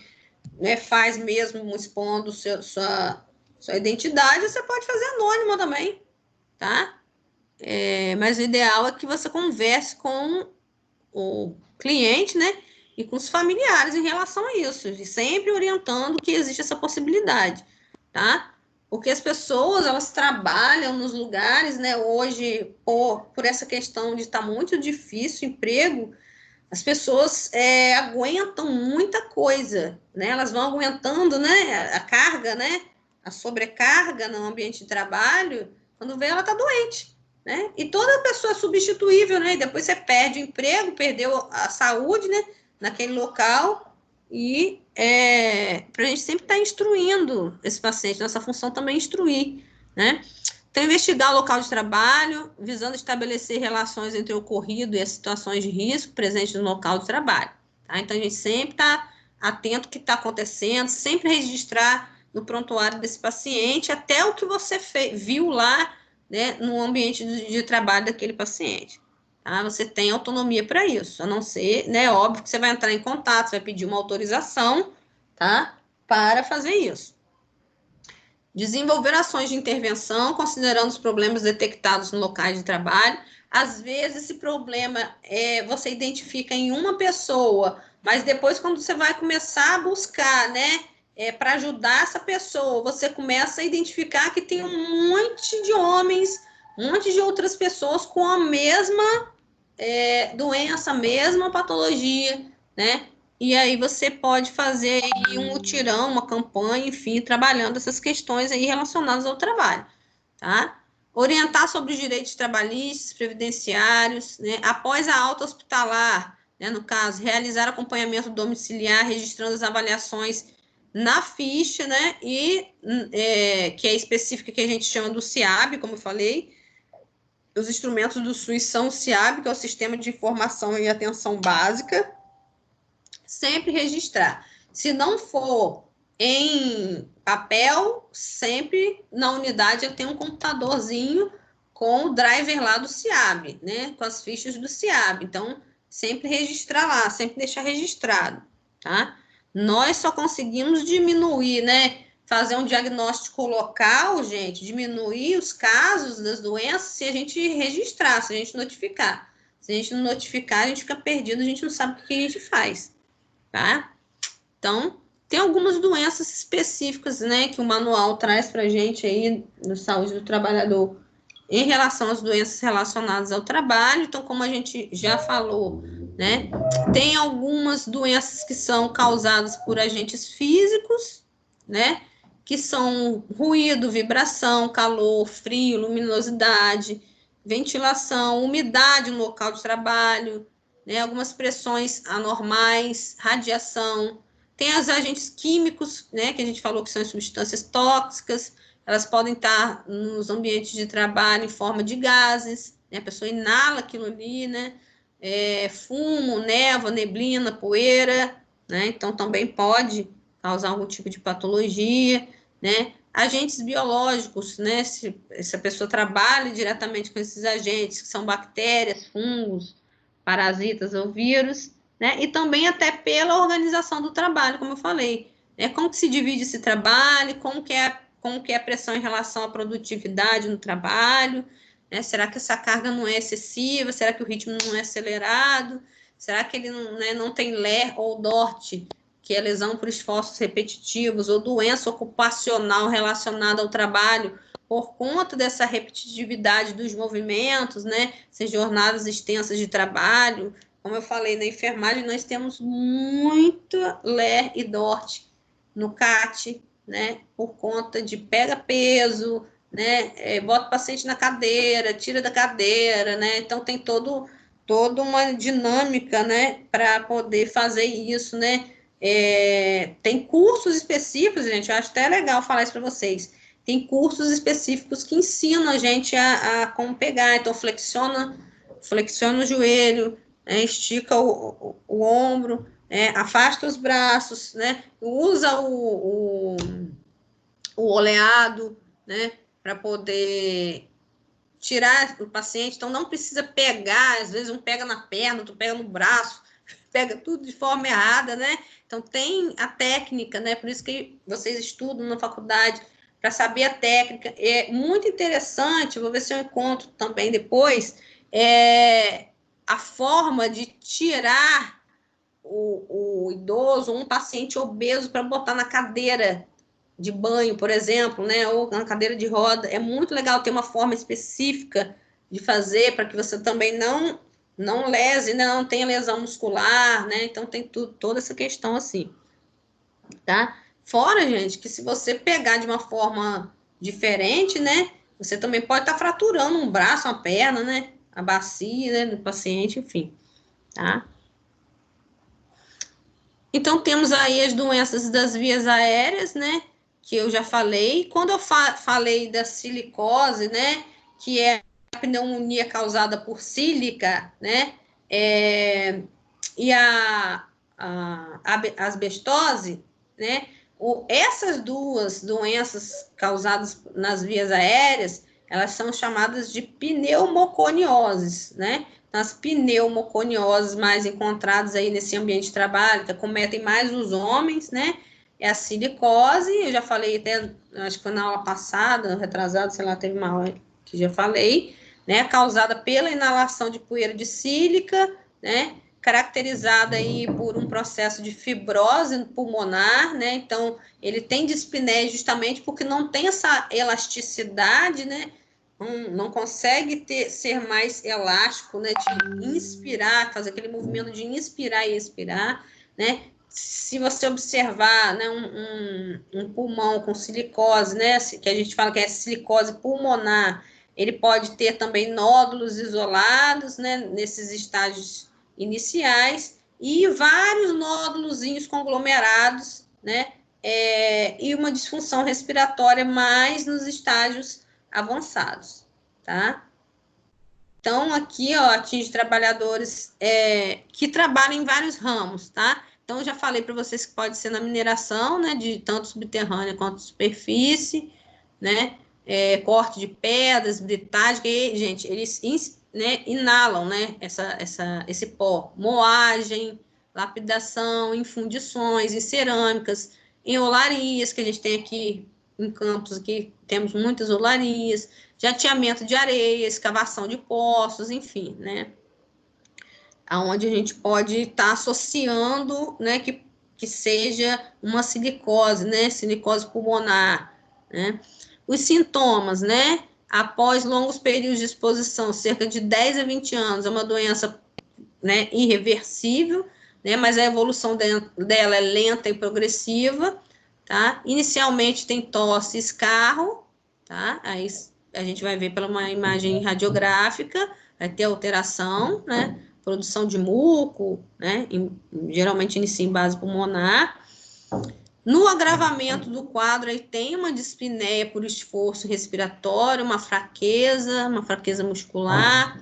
né, faz mesmo expondo sua identidade, você pode fazer anônima também, tá? Mas o ideal é que você converse com o cliente, né, e com os familiares em relação a isso, e sempre orientando que existe essa possibilidade, tá? Porque as pessoas, elas trabalham nos lugares, né, hoje, por essa questão de estar muito difícil o emprego, as pessoas aguentam muita coisa, né, elas vão aguentando, né, a carga, né, a sobrecarga no ambiente de trabalho, quando vê ela está doente, né, e toda pessoa é substituível, né, e depois você perde o emprego, perdeu a saúde, né, naquele local, e para a gente sempre estar instruindo esse paciente, nossa função também é instruir, né. Então, investigar o local de trabalho, visando estabelecer relações entre o ocorrido e as situações de risco presentes no local de trabalho, tá? Então, a gente sempre está atento ao que está acontecendo, sempre registrar no prontuário desse paciente até o que você viu lá, né, no ambiente de trabalho daquele paciente. Tá? Você tem autonomia para isso, a não ser, né, óbvio que você vai entrar em contato, você vai pedir uma autorização, tá, para fazer isso. Desenvolver ações de intervenção, considerando os problemas detectados no locais de trabalho. Às vezes, esse problema você identifica em uma pessoa, mas depois, quando você vai começar a buscar, né, para ajudar essa pessoa, você começa a identificar que tem um monte de homens, um monte de outras pessoas com a mesma doença, a mesma patologia, né? E aí você pode fazer aí um mutirão, uma campanha, enfim, trabalhando essas questões aí relacionadas ao trabalho, tá? Orientar sobre os direitos trabalhistas, previdenciários, né? Após a alta hospitalar, né, no caso, realizar acompanhamento domiciliar, registrando as avaliações na ficha, né? E que é específica, que a gente chama do SIAB, como eu falei. Os instrumentos do SUS são o SIAB, que é o Sistema de Informação e Atenção Básica. Sempre registrar. Se não for em papel, sempre na unidade tem um computadorzinho com o driver lá do SIAB, né? Com as fichas do SIAB. Então, sempre registrar lá, sempre deixar registrado, tá? Nós só conseguimos diminuir, né? Fazer um diagnóstico local, gente, diminuir os casos das doenças se a gente registrar, se a gente notificar. Se a gente não notificar, a gente fica perdido, a gente não sabe o que a gente faz, tá? Então, tem algumas doenças específicas, né, que o manual traz para a gente aí no Saúde do Trabalhador em relação às doenças relacionadas ao trabalho. Então, como a gente já falou, né, tem algumas doenças que são causadas por agentes físicos, né, que são ruído, vibração, calor, frio, luminosidade, ventilação, umidade no local de trabalho, né, algumas pressões anormais, radiação. Tem os agentes químicos, né, que a gente falou que são as substâncias tóxicas, elas podem estar nos ambientes de trabalho em forma de gases, né, a pessoa inala aquilo ali, né, fumo, névoa, neblina, poeira, né, então também pode causar algum tipo de patologia, né? Agentes biológicos, né? Se a pessoa trabalha diretamente com esses agentes, que são bactérias, fungos, parasitas ou vírus, né? E também até pela organização do trabalho, como eu falei, né? Como que se divide esse trabalho, como que é a pressão em relação à produtividade no trabalho, né? Será que essa carga não é excessiva? Será que o ritmo não é acelerado? Será que ele não, né, não tem LER ou DORT, que é lesão por esforços repetitivos, ou doença ocupacional relacionada ao trabalho, por conta dessa repetitividade dos movimentos, né? Essas jornadas extensas de trabalho. Como eu falei, na enfermagem nós temos muito LER e DORT no CAT, né? Por conta de pega peso, né? Bota o paciente na cadeira, tira da cadeira, né? Então tem toda uma dinâmica, né? Para poder fazer isso, né? Tem cursos específicos, gente, eu acho até legal falar isso para vocês. Tem cursos específicos que ensinam a gente a como pegar. Então, flexiona o joelho, né, estica o ombro, né, afasta os braços, né, usa o oleado, né, para poder tirar o paciente. Então, não precisa pegar, às vezes um pega na perna, outro pega no braço, pega tudo de forma errada, né? Então, tem a técnica, né? Por isso que vocês estudam na faculdade, para saber a técnica. É muito interessante, vou ver se eu encontro também depois, a forma de tirar o idoso, um paciente obeso, para botar na cadeira de banho, por exemplo, né, ou na cadeira de roda. É muito legal ter uma forma específica de fazer, para que você também não lese, né, não tenha lesão muscular, né, então tem toda essa questão assim, tá? Fora, gente, que se você pegar de uma forma diferente, né, você também pode estar fraturando um braço, uma perna, né, a bacia, né, do paciente, enfim, tá? Então, temos aí as doenças das vias aéreas, né? Que eu já falei. Quando eu falei da silicose, né? Que é a pneumonia causada por sílica, né? E a asbestose, né? Essas duas doenças causadas nas vias aéreas, elas são chamadas de pneumoconioses, né? As pneumoconioses mais encontradas aí nesse ambiente de trabalho, que acometem mais os homens, né? É a silicose, eu já falei até, acho que foi na aula passada, retrasada, sei lá, teve uma aula que já falei, né? Causada pela inalação de poeira de sílica, né? Caracterizada aí por um processo de fibrose pulmonar, né? Então, ele tem dispneia justamente porque não tem essa elasticidade, né? Não consegue ser mais elástico, né? De inspirar, fazer aquele movimento de inspirar e expirar, né? Se você observar, né, um pulmão com silicose, né? Que a gente fala que é silicose pulmonar, ele pode ter também nódulos isolados, né? Nesses estágios iniciais, e vários nódulos conglomerados, né? E uma disfunção respiratória mais nos estágios avançados, tá? Então, aqui, ó, atinge trabalhadores que trabalham em vários ramos, tá? Então, eu já falei para vocês que pode ser na mineração, né, de tanto subterrânea quanto superfície, né? Corte de pedras, britagem, que, gente, eles né, inalam, né, esse pó. Moagem, lapidação, em fundições, em cerâmicas, em olarias, que a gente tem aqui em Campos, aqui temos muitas olarias, jateamento de areia, escavação de poços, enfim, né? Aonde a gente pode estar associando, né, que seja uma silicose, né, silicose pulmonar, né? Os sintomas, né, após longos períodos de exposição, cerca de 10 a 20 anos, é uma doença, né, irreversível, né, mas a evolução dela é lenta e progressiva, tá? Inicialmente tem tosse e escarro, tá? Aí a gente vai ver pela uma imagem radiográfica, vai ter alteração, né? Produção de muco, né? Geralmente inicia em base pulmonar. No agravamento do quadro, aí tem uma dispneia por esforço respiratório, uma fraqueza muscular.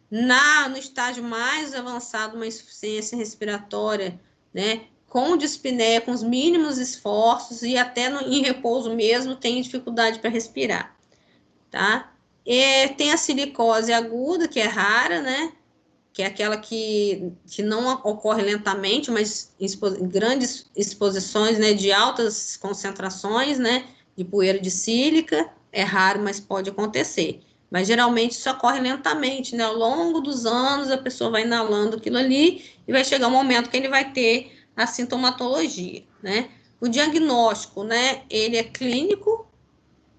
No estágio mais avançado, uma insuficiência respiratória, né? com dispneia, com os mínimos esforços e até em repouso mesmo tem dificuldade para respirar, tá? Tem a silicose aguda, que é rara, né? Que é aquela que não ocorre lentamente, mas em grandes exposições, né, de altas concentrações, né, de poeira de sílica, é raro, mas pode acontecer. Mas geralmente isso ocorre lentamente, né, ao longo dos anos a pessoa vai inalando aquilo ali e vai chegar um momento que ele vai ter a sintomatologia, né. O diagnóstico, né, ele é clínico,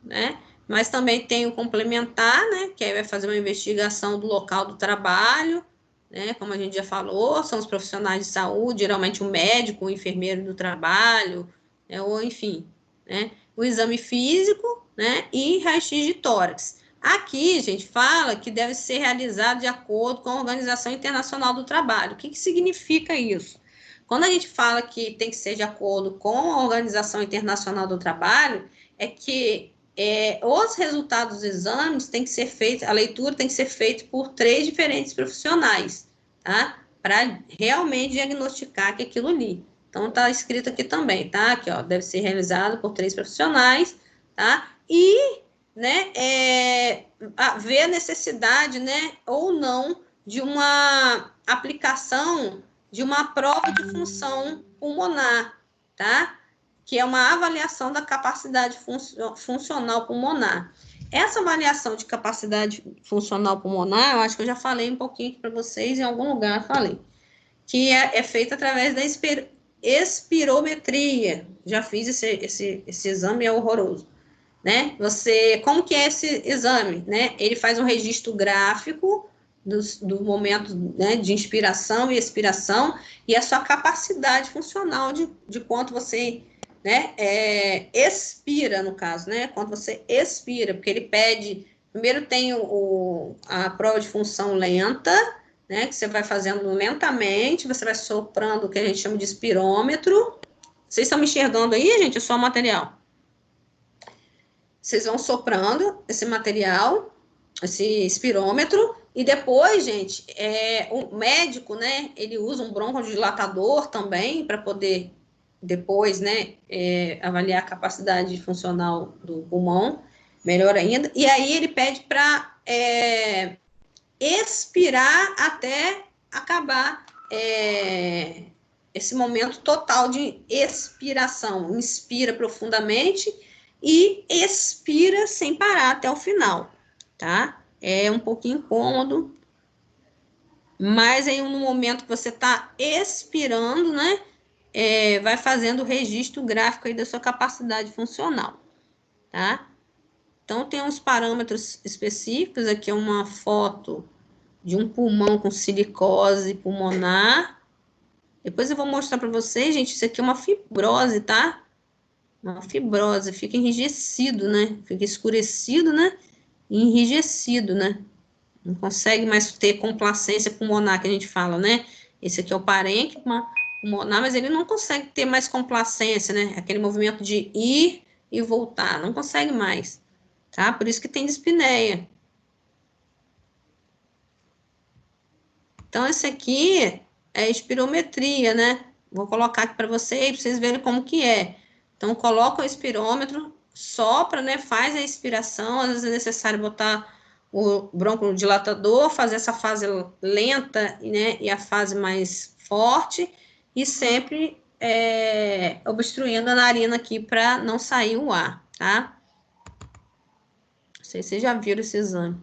né, mas também tem o complementar, né, que aí vai fazer uma investigação do local do trabalho, né, como a gente já falou, são os profissionais de saúde, geralmente o médico, o enfermeiro do trabalho, né, ou enfim, né, o exame físico, né, e raio-x de tórax. Aqui, a gente fala que deve ser realizado de acordo com a Organização Internacional do Trabalho. O que significa isso? Quando a gente fala que tem que ser de acordo com a Organização Internacional do Trabalho, é que os resultados dos exames têm que ser feitos, a leitura tem que ser feita por 3 diferentes profissionais, tá? Para realmente diagnosticar que aquilo ali. Então, tá escrito aqui também, tá? Aqui, ó, deve ser realizado por 3 profissionais, tá? E, né, ver a necessidade, né, ou não, de uma aplicação de uma prova de função pulmonar, tá? Que é uma avaliação da capacidade funcional pulmonar. Essa avaliação de capacidade funcional pulmonar, eu acho que eu já falei um pouquinho aqui para vocês, em algum lugar falei, que é feita através da espirometria. Já fiz esse exame, é horroroso, né? Como que é esse exame, né? Ele faz um registro gráfico do momento, né, de inspiração e expiração e a sua capacidade funcional de quanto você, né, expira, no caso, né, quando você expira, porque ele pede, primeiro tem a prova de função lenta, né, que você vai fazendo lentamente, você vai soprando o que a gente chama de espirômetro. Vocês estão me enxergando aí, gente? É só material. Vocês vão soprando esse material, esse espirômetro, e depois, gente, o médico, né, ele usa um broncodilatador também para poder depois, né, avaliar a capacidade funcional do pulmão, melhor ainda, e aí ele pede para expirar até acabar esse momento total de expiração. Inspira profundamente e expira sem parar até o final, tá? É um pouquinho incômodo, mas aí no momento que você está expirando, né, vai fazendo o registro gráfico aí da sua capacidade funcional, tá? Então, tem uns parâmetros específicos, aqui é uma foto de um pulmão com silicose pulmonar. Depois eu vou mostrar para vocês, gente, isso aqui é uma fibrose, tá? Uma fibrose, fica enrijecido, né? Fica escurecido, né? E enrijecido, né? Não consegue mais ter complacência pulmonar, que a gente fala, né? Esse aqui é o parênquima pulmonar, mas ele não consegue ter mais complacência, né? Aquele movimento de ir e voltar, não consegue mais, tá? Por isso que tem dispneia. Então, esse aqui é espirometria, né? Vou colocar aqui para vocês verem como que é. Então, coloca o espirômetro, sopra, né? Faz a expiração, às vezes é necessário botar o broncodilatador, fazer essa fase lenta, né? E a fase mais forte, e sempre obstruindo a narina aqui para não sair o ar, tá? Não sei se vocês já viram esse exame.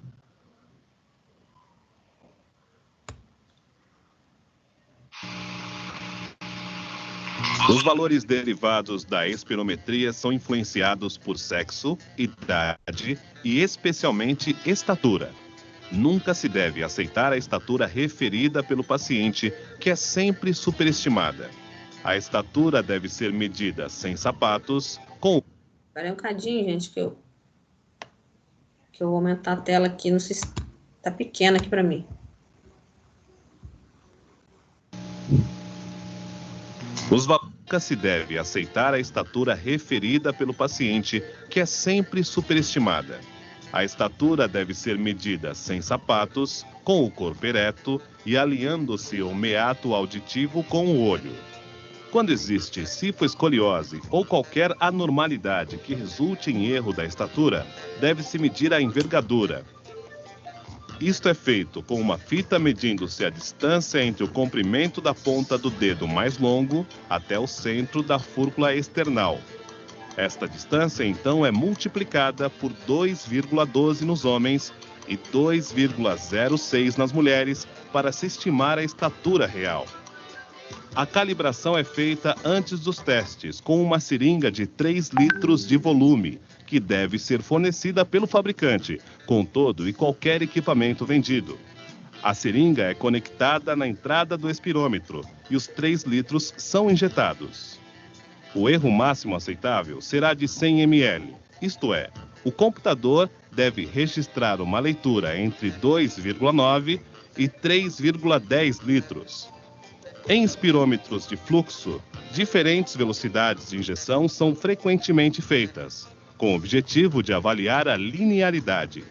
Os valores derivados da espirometria são influenciados por sexo, idade e, especialmente, estatura. Nunca se deve aceitar a estatura referida pelo paciente, que é sempre superestimada. A estatura deve ser medida sem sapatos, com... Espera um bocadinho, gente, que eu vou aumentar a tela aqui, não sei se tá pequena aqui para mim. Nunca se deve aceitar a estatura referida pelo paciente, que é sempre superestimada. A estatura deve ser medida sem sapatos, com o corpo ereto e alinhando-se o meato auditivo com o olho. Quando existe cifoescoliose ou qualquer anormalidade que resulte em erro da estatura, deve-se medir a envergadura. Isto é feito com uma fita medindo-se a distância entre o comprimento da ponta do dedo mais longo até o centro da fúrcula external. Esta distância, então, é multiplicada por 2,12 nos homens e 2,06 nas mulheres para se estimar a estatura real. A calibração é feita antes dos testes, com uma seringa de 3 litros de volume, que deve ser fornecida pelo fabricante, com todo e qualquer equipamento vendido. A seringa é conectada na entrada do espirômetro e os 3 litros são injetados. O erro máximo aceitável será de 100 ml, isto é, o computador deve registrar uma leitura entre 2,9 e 3,10 litros. Em espirômetros de fluxo, diferentes velocidades de injeção são frequentemente feitas, com o objetivo de avaliar a linearidade.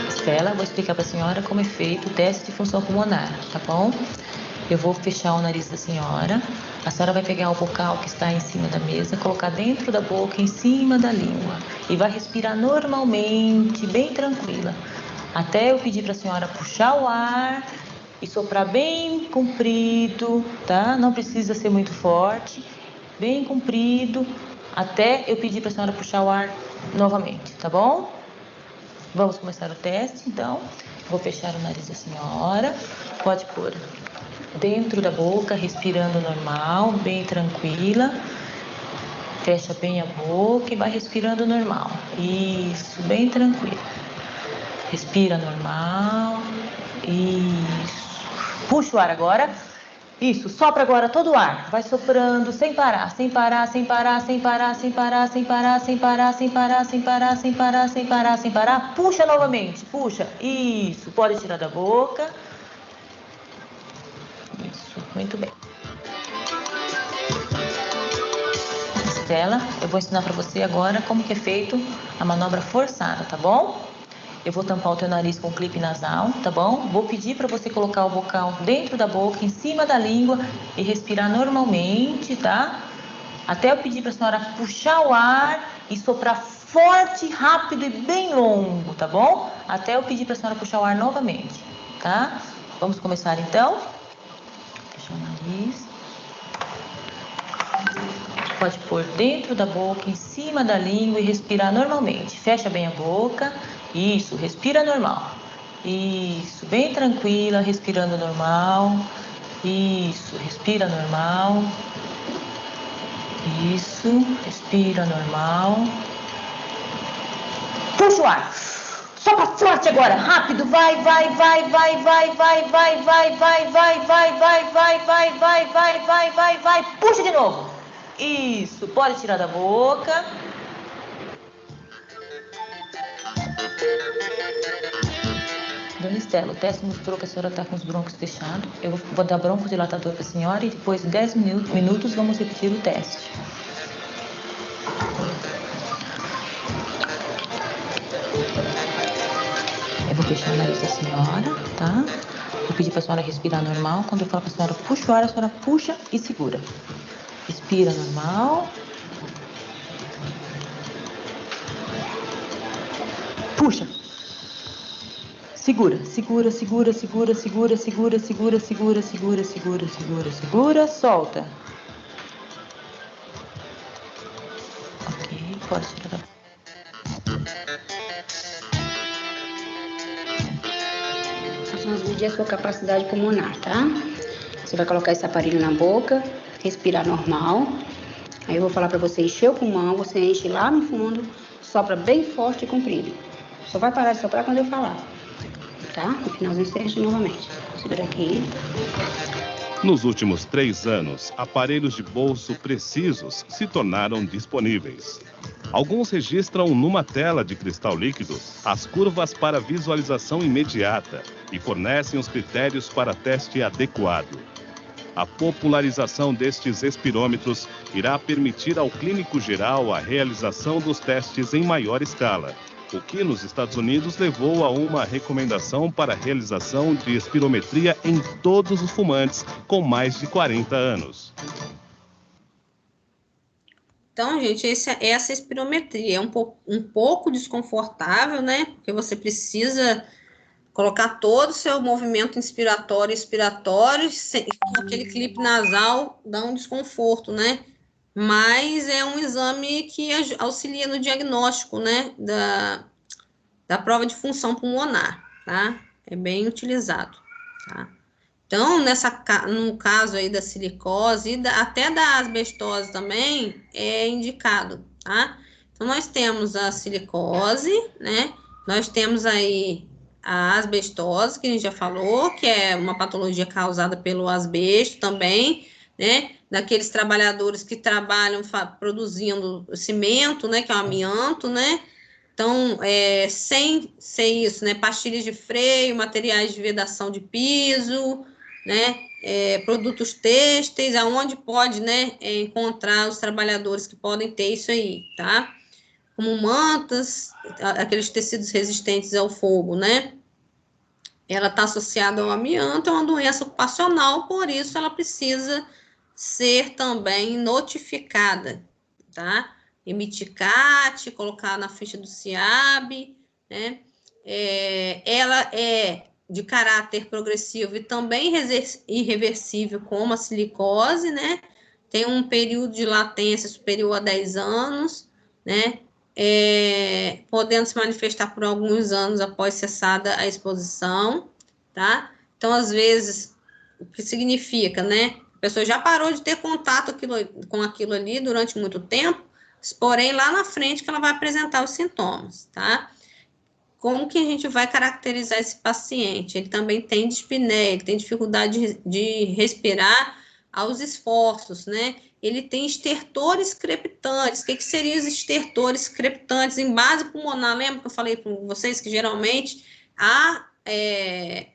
Estela, vou explicar para a senhora como é feito o teste de função pulmonar, tá bom? Eu vou fechar o nariz da senhora. A senhora vai pegar o bocal que está em cima da mesa, colocar dentro da boca, em cima da língua, e vai respirar normalmente, bem tranquila. Até eu pedir para a senhora puxar o ar e soprar bem comprido, tá? Não precisa ser muito forte, bem comprido, até eu pedir para a senhora puxar o ar novamente, tá bom? Vamos começar o teste, então. Vou fechar o nariz da senhora, pode pôr dentro da boca, respirando normal, bem tranquila. Fecha bem a boca e vai respirando normal. Isso, bem tranquilo. Respira normal. Isso. Puxa o ar agora. Isso, sopra agora todo o ar. Vai soprando sem parar, sem parar, sem parar, sem parar, sem parar, sem parar, sem parar, sem parar, sem parar, sem parar, sem parar, sem parar. Puxa novamente, puxa. Isso, pode tirar da boca. Isso, muito bem. Estela, eu vou ensinar para você agora como que é feito a manobra forçada, tá bom? Eu vou tampar o teu nariz com clipe nasal, tá bom? Vou pedir para você colocar o bocal dentro da boca, em cima da língua e respirar normalmente, tá? Até eu pedir para a senhora puxar o ar e soprar forte, rápido e bem longo, tá bom? Até eu pedir para a senhora puxar o ar novamente, tá? Vamos começar então? Fecha o nariz. Pode pôr dentro da boca, em cima da língua e respirar normalmente. Fecha bem a boca. Isso, respira normal. Isso, bem tranquila, respirando normal. Isso, respira normal. Isso, respira normal. Puxa o ar. Sopra forte agora, rápido, vai, vai, vai, vai, vai, vai, vai, vai, vai, vai, vai, vai, vai, vai, vai, vai, vai, vai, vai, puxa de novo. Isso, pode tirar da boca. Dona Estela, o teste mostrou que a senhora está com os brônquios fechados. Eu vou dar broncodilatador para a senhora e depois de 10 minutos vamos repetir o teste. Eu vou fechar o nariz da senhora, tá? Vou pedir para a senhora respirar normal. Quando eu falar para a senhora puxa o ar, a senhora puxa e segura. Respira normal. Puxa. Segura, segura, segura, segura, segura, segura, segura, segura, segura, segura, segura, segura, solta. Ok, pode tirar da... Nós vamos medir a sua capacidade pulmonar, tá? Você vai colocar esse aparelho na boca, respirar normal. Aí eu vou falar pra você encher o pulmão, você enche lá no fundo, sopra bem forte e comprido. Só vai parar de soprar quando eu falar. Tá? No finalzinho você enche novamente. Segura aqui. Nos últimos 3 anos, aparelhos de bolso precisos se tornaram disponíveis. Alguns registram numa tela de cristal líquido as curvas para visualização imediata e fornecem os critérios para teste adequado. A popularização destes espirômetros irá permitir ao clínico geral a realização dos testes em maior escala, o que nos Estados Unidos levou a uma recomendação para a realização de espirometria em todos os fumantes com mais de 40 anos. Então, gente, essa espirometria é um pouco desconfortável, né? Porque você precisa colocar todo o seu movimento inspiratório e expiratório, com aquele clipe nasal dá um desconforto, né? Mas é um exame que auxilia no diagnóstico, né? Da prova de função pulmonar, tá? É bem utilizado, tá? Então, no caso aí da silicose, até da asbestose também é indicado, tá? Então, nós temos a silicose, né? Nós temos aí a asbestose, que a gente já falou, que é uma patologia causada pelo asbesto também, né? Daqueles trabalhadores que trabalham produzindo cimento, né? Que é o amianto, né? Então, sem ser isso, né? Pastilhas de freio, materiais de vedação de piso, né? Produtos têxteis, aonde pode, né? Encontrar os trabalhadores que podem ter isso aí, tá? Como mantas, aqueles tecidos resistentes ao fogo, né? Ela está associada ao amianto, é uma doença ocupacional, por isso ela precisa ser também notificada, tá? Emitir CAT, colocar na ficha do CIAB, né? Ela é de caráter progressivo e também irreversível, como a silicose, né? Tem um período de latência superior a 10 anos, né? Podendo se manifestar por alguns anos após cessada a exposição, tá? Então, às vezes, o que significa, né? A pessoa já parou de ter contato com aquilo ali durante muito tempo, porém, lá na frente que ela vai apresentar os sintomas, tá? Como que a gente vai caracterizar esse paciente? Ele também tem dispneia, ele tem dificuldade de respirar aos esforços, né? Ele tem estertores crepitantes. O que seriam os estertores crepitantes em base pulmonar? Lembra que eu falei para vocês que geralmente há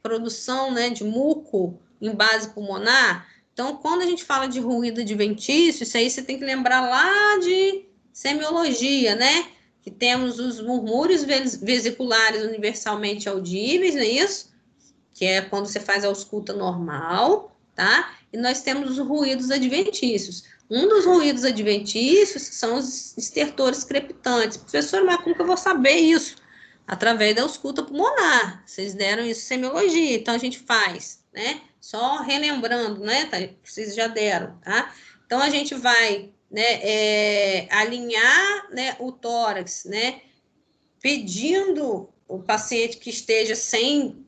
produção, né, de muco em base pulmonar? Então, quando a gente fala de ruído adventício, isso aí você tem que lembrar lá de semiologia, né? Que temos os murmúrios vesiculares universalmente audíveis, não é isso? Que é quando você faz a ausculta normal, tá? E nós temos os ruídos adventícios. Um dos ruídos adventícios são os estertores crepitantes. Professor, mas como que eu vou saber isso? Através da ausculta pulmonar. Vocês deram isso em semiologia, então a gente faz, né? Só relembrando, né? Tá? Vocês já deram, tá? Então a gente vai, né, alinhar, né, o tórax, né? Pedindo o paciente que esteja sem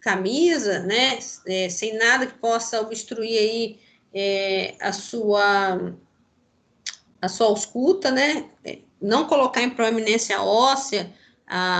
camisa, né, sem nada que possa obstruir aí a sua ausculta, né, não colocar em proeminência óssea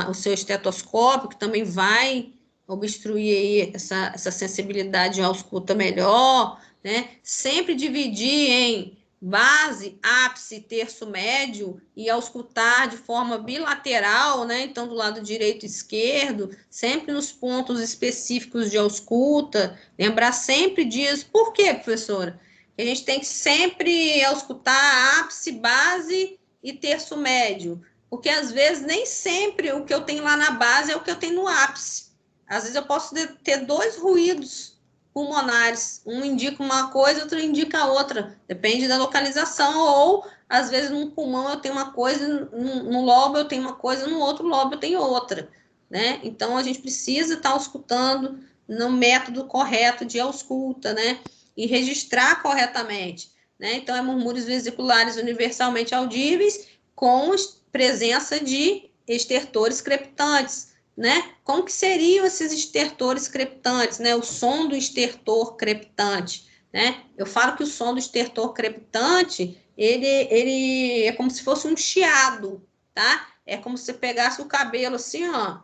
o seu estetoscópio, que também vai obstruir aí essa sensibilidade de ausculta melhor, né, sempre dividir em base, ápice, terço médio e auscultar de forma bilateral, né? Então, do lado direito e esquerdo, sempre nos pontos específicos de ausculta. Lembrar sempre disso. Por quê, professora? A gente tem que sempre auscultar ápice, base e terço médio. Porque, às vezes, nem sempre o que eu tenho lá na base é o que eu tenho no ápice. Às vezes, eu posso ter dois ruídos pulmonares, um indica uma coisa, outro indica outra, depende da localização, ou às vezes num pulmão eu tenho uma coisa, num lobo eu tenho uma coisa, no outro lobo eu tenho outra, né? Então a gente precisa estar auscultando no método correto de ausculta, né? E registrar corretamente, né? Então é murmúrios vesiculares universalmente audíveis com presença de estertores crepitantes, né? Como que seriam esses estertores crepitantes, né? O som do estertor crepitante, né? Eu falo que o som do estertor crepitante, ele é como se fosse um chiado, tá? É como se você pegasse o cabelo assim, ó,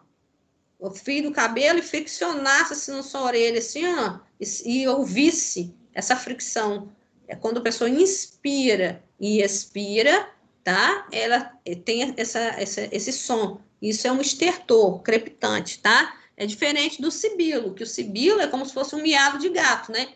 o fio do cabelo e friccionasse assim na sua orelha, assim, ó, e ouvisse essa fricção. É quando a pessoa inspira e expira, tá? Ela tem esse som. Isso é um estertor crepitante, tá? É diferente do sibilo, que o sibilo é como se fosse um miado de gato, né?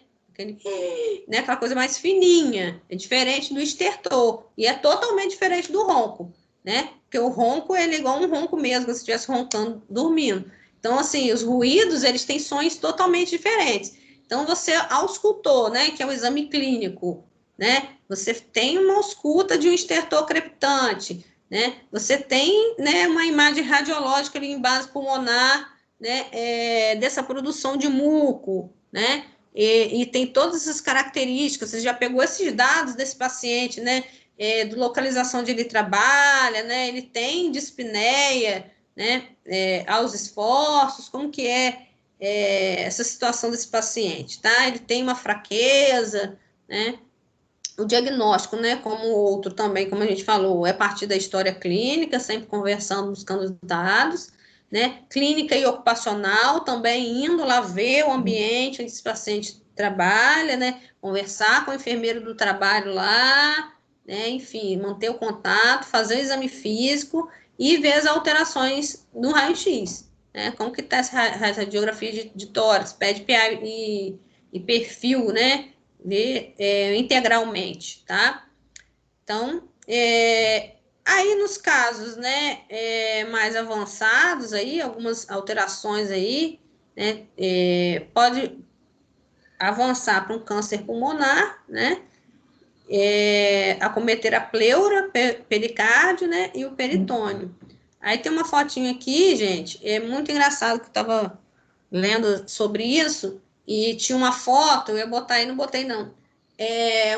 Aquela coisa mais fininha. É diferente do estertor. E é totalmente diferente do ronco. né? Porque o ronco, ele é igual um ronco mesmo, se estivesse roncando, dormindo. Então, assim, os ruídos, eles têm sons totalmente diferentes. Então, você auscultou, né, que é o exame clínico, né? Você tem uma ausculta de um estertor crepitante, né? Você tem, né, uma imagem radiológica ali em base pulmonar, né, dessa produção de muco, né? E tem todas essas características. Você já pegou esses dados desse paciente, né? De localização onde ele trabalha, né? Ele tem dispneia, né? Aos esforços, como que essa situação desse paciente, tá? Ele tem uma fraqueza, né? O diagnóstico, né? Como o outro também, como a gente falou, é a partir da história clínica, sempre conversando, buscando os dados, né? Clínica e ocupacional, também indo lá ver o ambiente onde esse paciente trabalha, né? Conversar com o enfermeiro do trabalho lá, né? Enfim, manter o contato, fazer o exame físico e ver as alterações no raio-x, né? Como que está essa radiografia de tórax, pede PA e perfil, né? Ver integralmente, tá? Então, aí nos casos, né, mais avançados aí, algumas alterações aí, né, pode avançar para um câncer pulmonar, né, acometer a pleura, pericárdio, né, e o peritônio. Aí tem uma fotinho aqui, gente, é muito engraçado que eu estava lendo sobre isso, e tinha uma foto, eu ia botar aí, não botei não,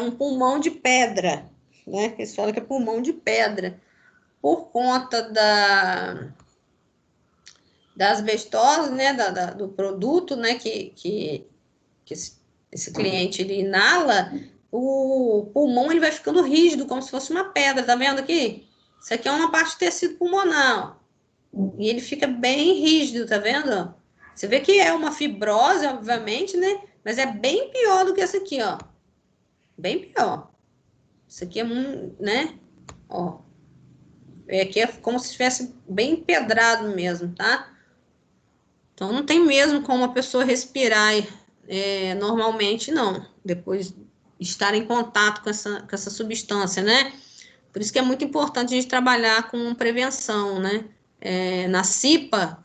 um pulmão de pedra, né, eles falam que é pulmão de pedra, por conta da asbestose, né, do produto, né, que esse cliente ele inala, o pulmão ele vai ficando rígido, como se fosse uma pedra, tá vendo aqui? Isso aqui é uma parte de tecido pulmonar, e ele fica bem rígido, tá vendo? Você vê que é uma fibrose, obviamente, né, mas é bem pior do que essa aqui, ó, bem pior. Isso aqui é né, ó, aqui é como se estivesse bem empedrado mesmo, tá? Então, não tem mesmo como a pessoa respirar normalmente, não, depois de estar em contato com essa substância, né? Por isso que é muito importante a gente trabalhar com prevenção, né? Na CIPA,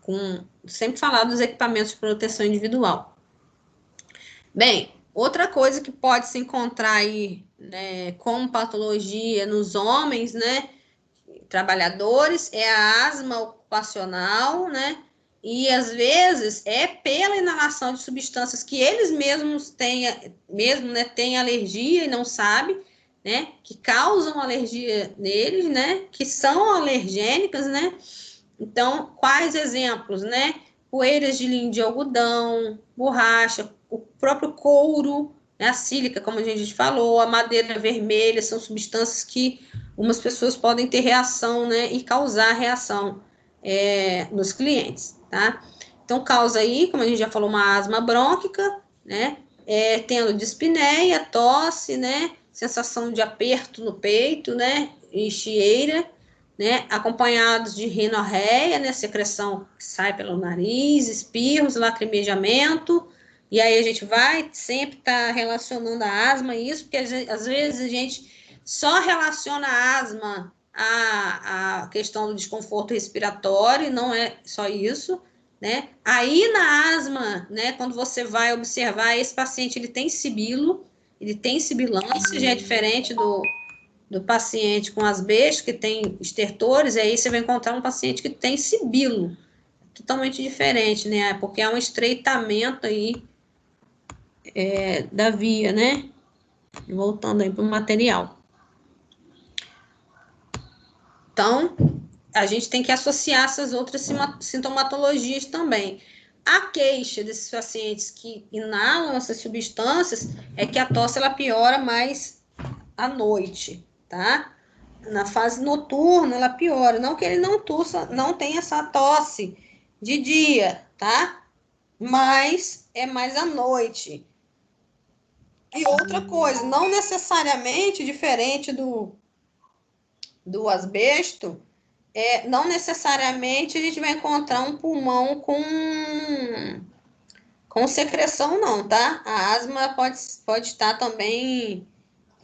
sempre falar dos equipamentos de proteção individual. Bem, outra coisa que pode se encontrar aí, né, como patologia nos homens, né, trabalhadores, é a asma ocupacional, né? E às vezes é pela inalação de substâncias que eles mesmos têm alergia e não sabem, né? Que causam alergia neles, né? Que são alergênicas, né? Então, quais exemplos, né? Poeiras de linho de algodão, borracha, o próprio couro, né? A sílica, como a gente falou, a madeira vermelha, são substâncias que umas pessoas podem ter reação, né? E causar reação nos clientes, tá? Então, causa aí, como a gente já falou, uma asma brônquica, né? Tendo dispneia, tosse, né? Sensação de aperto no peito, né? E chieira, né, acompanhados de rinorreia, né, secreção que sai pelo nariz, espirros, lacrimejamento, e aí a gente vai sempre estar relacionando a asma a isso, porque às vezes a gente só relaciona a asma à questão do desconforto respiratório, não é só isso, né? Aí na asma, né, quando você vai observar, esse paciente ele tem sibilância, já é diferente do paciente com asbesto, que tem estertores, aí você vai encontrar um paciente que tem sibilo, totalmente diferente, né? Porque é um estreitamento aí da via, né? Voltando aí para o material. Então, a gente tem que associar essas outras sintomatologias também. A queixa desses pacientes que inalam essas substâncias é que a tosse ela piora mais à noite, tá? Na fase noturna, ela piora. Não que ele não tenha essa tosse de dia, tá? Mas é mais à noite. E outra coisa, não necessariamente diferente do asbesto, não necessariamente a gente vai encontrar um pulmão com secreção, não, tá? A asma pode estar também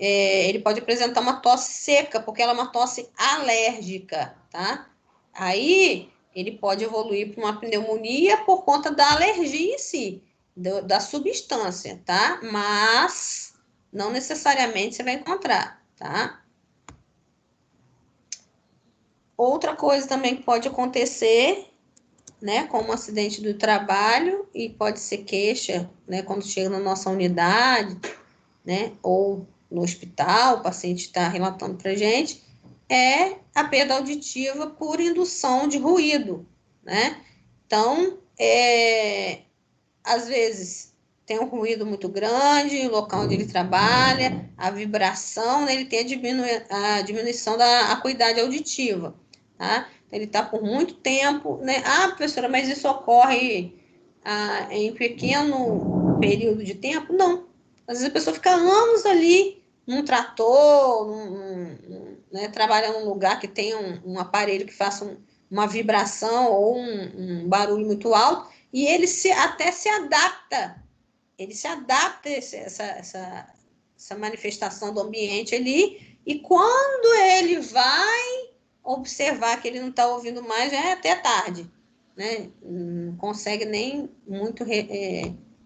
ele pode apresentar uma tosse seca, porque ela é uma tosse alérgica, tá? Aí, ele pode evoluir para uma pneumonia por conta da alergia em si, da substância, tá? Mas não necessariamente você vai encontrar, tá? Outra coisa também que pode acontecer, né, como um acidente do trabalho, e pode ser queixa, né, quando chega na nossa unidade, né, ou no hospital, o paciente está relatando para a gente, é a perda auditiva por indução de ruído, né? Então, às vezes tem um ruído muito grande, o local onde ele trabalha, a vibração, né, ele tem a diminuição da acuidade auditiva, tá? Então, ele está por muito tempo, né? Ah, professora, mas isso ocorre em pequeno período de tempo? Não. Às vezes a pessoa fica anos ali num trator, né, trabalhando num lugar que tem um aparelho que faça uma vibração ou um barulho muito alto, e ele até se adapta. Ele se adapta a essa manifestação do ambiente ali, e quando ele vai observar que ele não está ouvindo mais, já é até tarde, né? Não consegue nem muito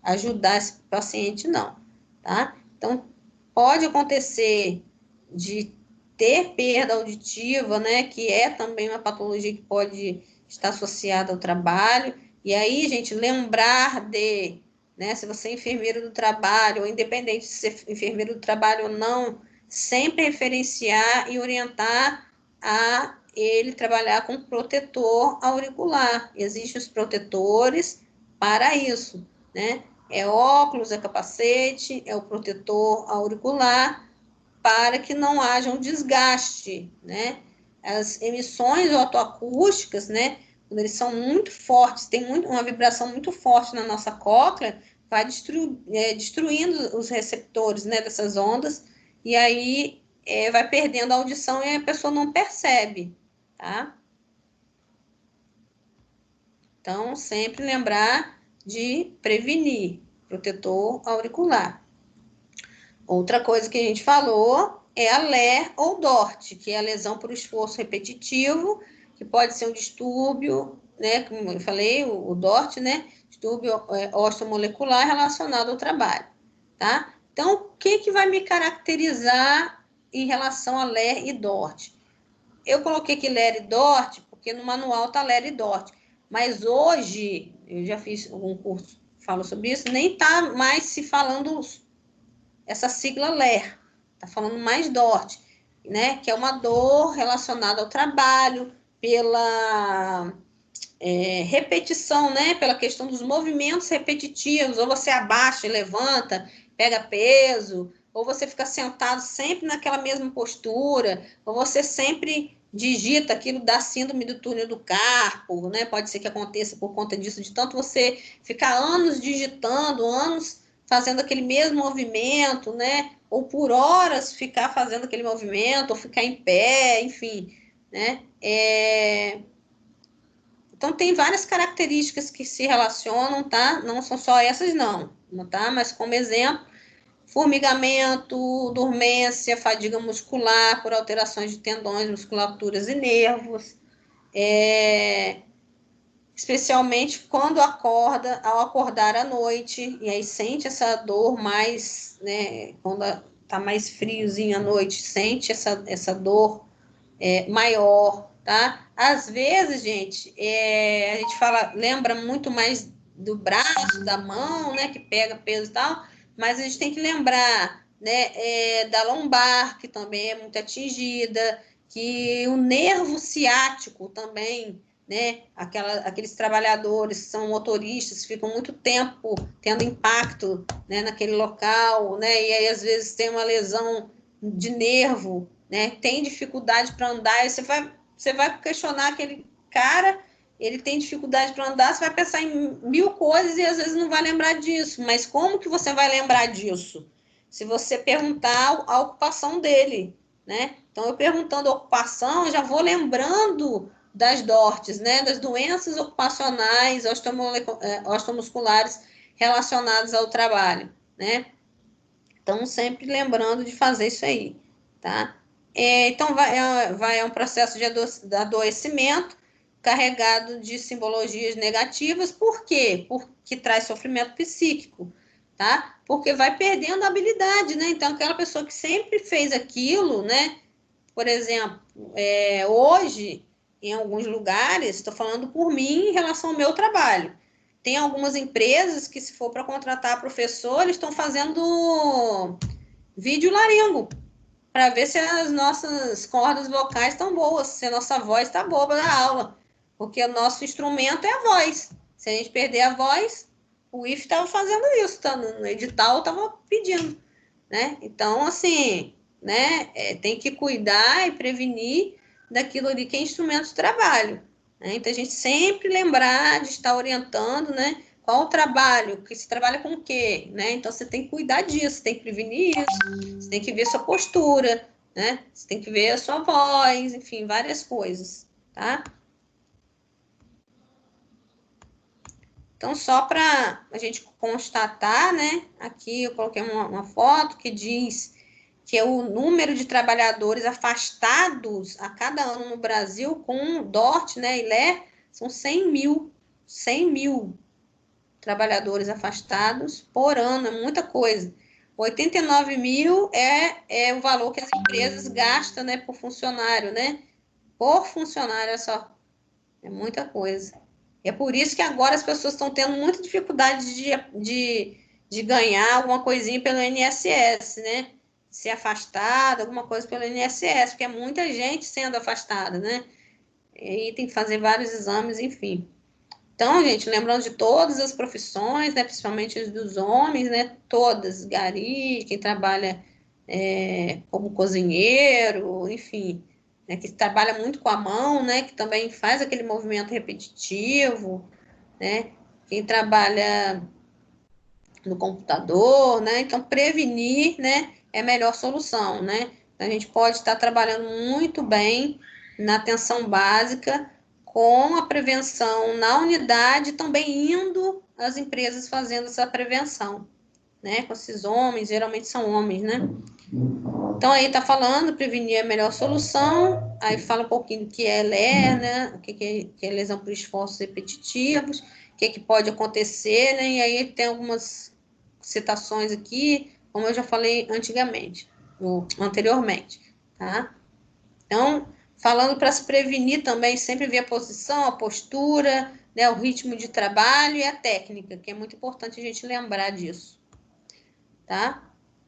ajudar esse paciente, não, tá? Então, pode acontecer de ter perda auditiva, né? Que é também uma patologia que pode estar associada ao trabalho. E aí, gente, lembrar de, né? Se você é enfermeiro do trabalho, ou independente de ser enfermeiro do trabalho ou não, sempre referenciar e orientar a ele trabalhar com protetor auricular. Existem os protetores para isso, né? É óculos, é capacete, é o protetor auricular, para que não haja um desgaste, né? As emissões otoacústicas, né? Quando eles são muito fortes, tem uma vibração muito forte na nossa cóclea, vai destruindo os receptores, né, dessas ondas, e aí vai perdendo a audição e a pessoa não percebe, tá? Então, sempre lembrar de prevenir, protetor auricular. Outra coisa que a gente falou é a LER ou DORT, que é a lesão por esforço repetitivo, que pode ser um distúrbio, né, como eu falei, o DORT, né, distúrbio osteomolecular relacionado ao trabalho, tá? Então, o que vai me caracterizar em relação a LER e DORT? Eu coloquei aqui LER e DORT, porque no manual tá LER e DORT, mas hoje, eu já fiz algum curso que fala sobre isso, nem tá mais se falando essa sigla LER, tá falando mais DORT, né, que é uma dor relacionada ao trabalho, pela repetição, né, pela questão dos movimentos repetitivos, ou você abaixa e levanta, pega peso, ou você fica sentado sempre naquela mesma postura, ou você sempre digita, aquilo da síndrome do túnel do carpo, né, pode ser que aconteça por conta disso, de tanto você ficar anos digitando, anos fazendo aquele mesmo movimento, né, ou por horas ficar fazendo aquele movimento, ou ficar em pé, enfim, né, Então, tem várias características que se relacionam, tá? Não são só essas, não, tá? Mas, como exemplo, formigamento, dormência, fadiga muscular por alterações de tendões, musculaturas e nervos, especialmente quando acorda, ao acordar à noite, e aí sente essa dor mais, né? Quando tá mais friozinho à noite, sente essa dor maior, tá? Às vezes, gente, a gente lembra muito mais do braço, da mão, né, que pega peso e tal, mas a gente tem que lembrar, né, da lombar, que também é muito atingida, que o nervo ciático também, né, aqueles trabalhadores que são motoristas, ficam muito tempo tendo impacto, né, naquele local, né, e aí às vezes tem uma lesão de nervo, né, tem dificuldade para andar, e você vai questionar aquele cara, ele tem dificuldade para andar, você vai pensar em 1000 coisas e às vezes não vai lembrar disso, mas como que você vai lembrar disso? Se você perguntar a ocupação dele, né? Então, eu perguntando a ocupação, eu já vou lembrando das DORTs, né, das doenças ocupacionais osteomusculares relacionadas ao trabalho, né? Então, sempre lembrando de fazer isso aí, tá? Então, vai um processo de adoecimento carregado de simbologias negativas. Por quê? Porque traz sofrimento psíquico, tá? Porque vai perdendo a habilidade, né? Então, aquela pessoa que sempre fez aquilo, né? Por exemplo, hoje, em alguns lugares, estou falando por mim em relação ao meu trabalho, tem algumas empresas que, se for para contratar professores, estão fazendo vídeo laringo, para ver se as nossas cordas vocais estão boas, se a nossa voz está boa para dar aula. Porque o nosso instrumento é a voz. Se a gente perder a voz, o IF estava fazendo isso, tá? No edital estava pedindo, né? Então, assim, né? Tem que cuidar e prevenir daquilo ali que é instrumento de trabalho, né? Então, a gente sempre lembrar de estar orientando, né? Qual o trabalho, que se trabalha com o quê, né? Então, você tem que cuidar disso, tem que prevenir isso, você tem que ver sua postura, né? Você tem que ver a sua voz, enfim, várias coisas, tá? Então, só para a gente constatar, né? Aqui eu coloquei uma foto que diz que é o número de trabalhadores afastados a cada ano no Brasil com DORT, né, e LER, são 100 mil trabalhadores afastados por ano, é muita coisa. 89 mil é o valor que as empresas gastam, né, por funcionário, né? Por funcionário, olha só, é muita coisa. É por isso que agora as pessoas estão tendo muita dificuldade de ganhar alguma coisinha pelo INSS, né? Ser afastada, alguma coisa pelo INSS, porque é muita gente sendo afastada, né? E aí tem que fazer vários exames, enfim. Então, gente, lembrando de todas as profissões, né? Principalmente as dos homens, né? Todas, gari, quem trabalha como cozinheiro, enfim, né, que trabalha muito com a mão, né, que também faz aquele movimento repetitivo, né, quem trabalha no computador, né, então prevenir, né, é a melhor solução, né, a gente pode estar trabalhando muito bem na atenção básica com a prevenção na unidade, também indo às empresas fazendo essa prevenção, né, com esses homens, geralmente são homens, né. Então, aí está falando, prevenir é a melhor solução, aí fala um pouquinho do que é LER, né, o que é lesão por esforços repetitivos, o que pode acontecer, né, e aí tem algumas citações aqui, como eu já falei anteriormente, tá? Então, falando para se prevenir também, sempre ver a posição, a postura, né, o ritmo de trabalho e a técnica, que é muito importante a gente lembrar disso, tá?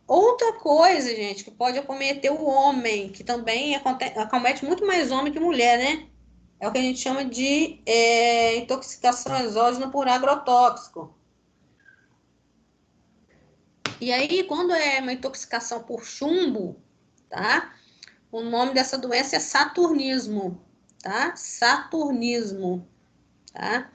Outra coisa, gente, que pode acometer o homem, que também acomete muito mais homem que mulher, né? É o que a gente chama de intoxicação exógena por agrotóxico. E aí, quando é uma intoxicação por chumbo, tá? O nome dessa doença é saturnismo, tá? Saturnismo, tá?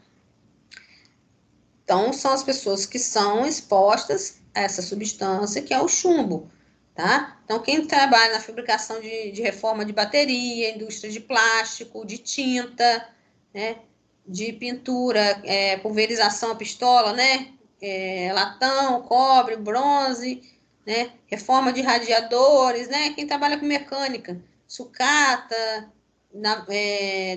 Então, são as pessoas que são expostas a essa substância, que é o chumbo, tá? Então, quem trabalha na fabricação de reforma de bateria, indústria de plástico, de tinta, né? De pintura, pulverização a pistola, né? Latão, cobre, bronze, né? Reforma de radiadores, né? Quem trabalha com mecânica, sucata,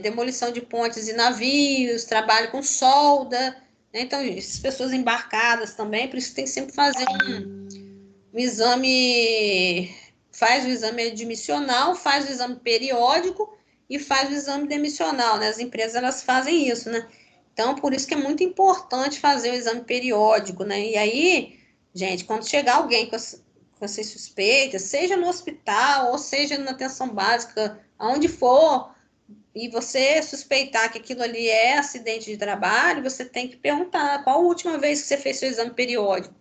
demolição de pontes e navios, trabalho com solda, né? Então, essas pessoas embarcadas também, por isso tem que sempre fazer um exame, faz o exame admissional, faz o exame periódico e faz o exame demissional, né? As empresas, elas fazem isso, né? Então, por isso que é muito importante fazer o exame periódico, né? E aí, gente, quando chegar alguém com essas suspeitas, seja no hospital ou seja na atenção básica, aonde for, e você suspeitar que aquilo ali é acidente de trabalho, você tem que perguntar qual a última vez que você fez seu exame periódico.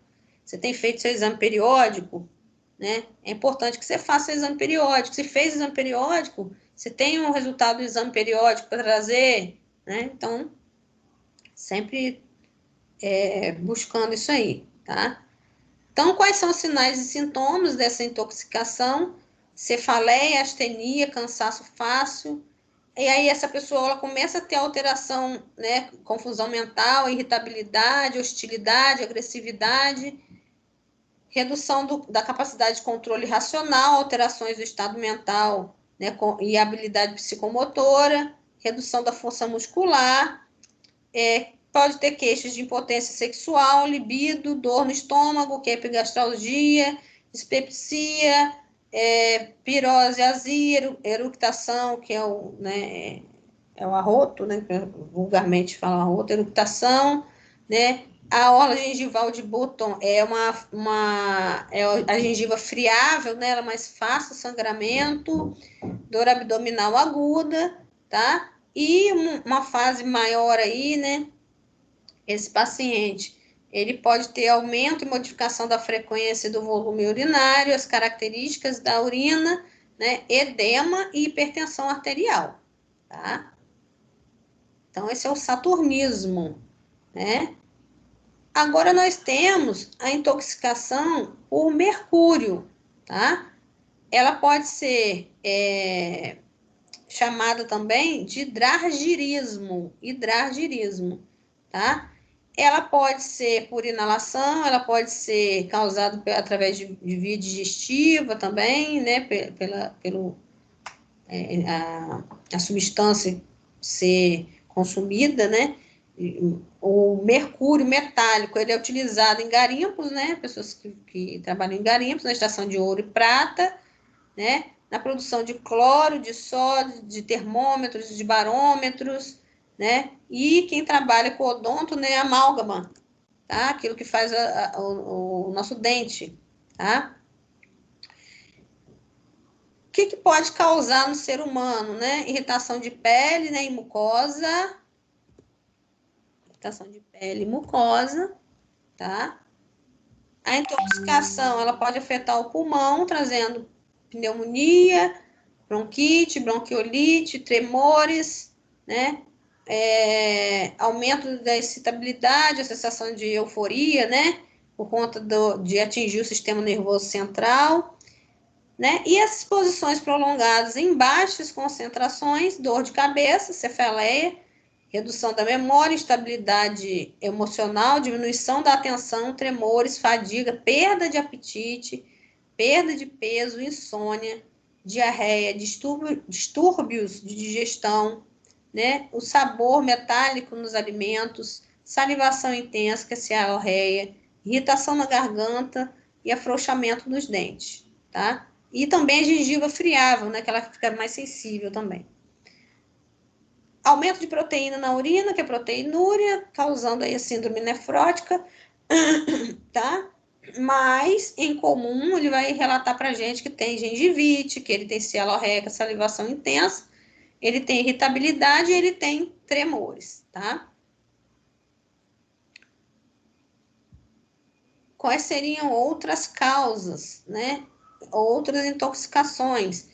Você tem feito seu exame periódico, né? É importante que você faça o exame periódico. Se fez o exame periódico, você tem um resultado do exame periódico para trazer, né? Então, sempre buscando isso aí, tá? Então, quais são os sinais e sintomas dessa intoxicação? Cefaleia, astenia, cansaço fácil. E aí essa pessoa ela começa a ter alteração, né? Confusão mental, irritabilidade, hostilidade, agressividade, redução da capacidade de controle racional, alterações do estado mental, né, e habilidade psicomotora, redução da força muscular, pode ter queixas de impotência sexual, libido, dor no estômago, que é epigastralgia, dispepsia, pirose, azia, eructação, que é o, né, é o arroto, né, vulgarmente fala arroto, eructação, né, a orla gengival de Button é a gengiva friável, né, ela é mais fácil sangramento, dor abdominal aguda, tá? E uma fase maior aí, né, esse paciente, ele pode ter aumento e modificação da frequência do volume urinário, as características da urina, né, edema e hipertensão arterial, tá? Então, esse é o saturnismo, né? Agora, nós temos a intoxicação por mercúrio, tá? Ela pode ser chamada também de hidrargirismo, tá? Ela pode ser por inalação, ela pode ser causada através de via digestiva também, né? A substância ser consumida, né? O mercúrio metálico, ele é utilizado em garimpos, né? Pessoas que trabalham em garimpos, na extração de ouro e prata, né? Na produção de cloro, de sódio, de termômetros, de barômetros, né? E quem trabalha com odonto, né? Amálgama, tá? Aquilo que faz o nosso dente, tá? O que pode causar no ser humano, né? Irritação de pele, né? E mucosa. Irritação de pele e mucosa, tá? A intoxicação, ela pode afetar o pulmão, trazendo pneumonia, bronquite, bronquiolite, tremores, né? Aumento da excitabilidade, a sensação de euforia, né? Por conta de atingir o sistema nervoso central, né? E as exposições prolongadas em baixas concentrações, dor de cabeça, cefaleia, redução da memória, instabilidade emocional, diminuição da atenção, tremores, fadiga, perda de apetite, perda de peso, insônia, diarreia, distúrbios de digestão, né? O sabor metálico nos alimentos, salivação intensa, que é cialorreia, irritação na garganta e afrouxamento dos dentes, tá? E também a gengiva friável, né? Que ela fica mais sensível também. Aumento de proteína na urina, que é proteinúria, causando aí a síndrome nefrótica, tá? Mas, em comum, ele vai relatar pra gente que tem gengivite, que ele tem cialorreia, salivação intensa, ele tem irritabilidade e ele tem tremores, tá? Quais seriam outras causas, né? Outras intoxicações?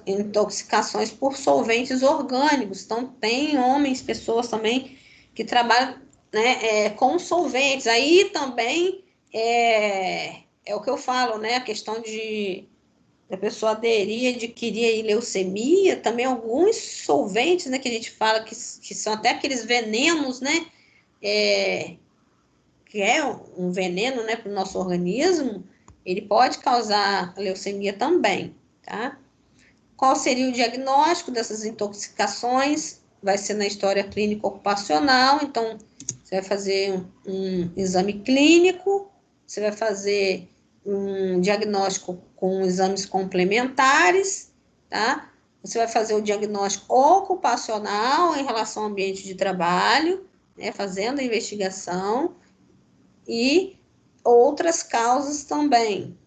Intoxicações por solventes orgânicos. Então, tem homens, pessoas também que trabalham, né, com solventes. Aí também é o que eu falo, né? A questão da pessoa aderir, adquirir leucemia, também alguns solventes, né, que a gente fala que são até aqueles venenos, né? Que é um veneno, né, para o nosso organismo, ele pode causar leucemia também, tá? Qual seria o diagnóstico dessas intoxicações? Vai ser na história clínica ocupacional, então você vai fazer um exame clínico, você vai fazer um diagnóstico com exames complementares, tá? Você vai fazer o diagnóstico ocupacional em relação ao ambiente de trabalho, né, fazendo a investigação, e outras causas também,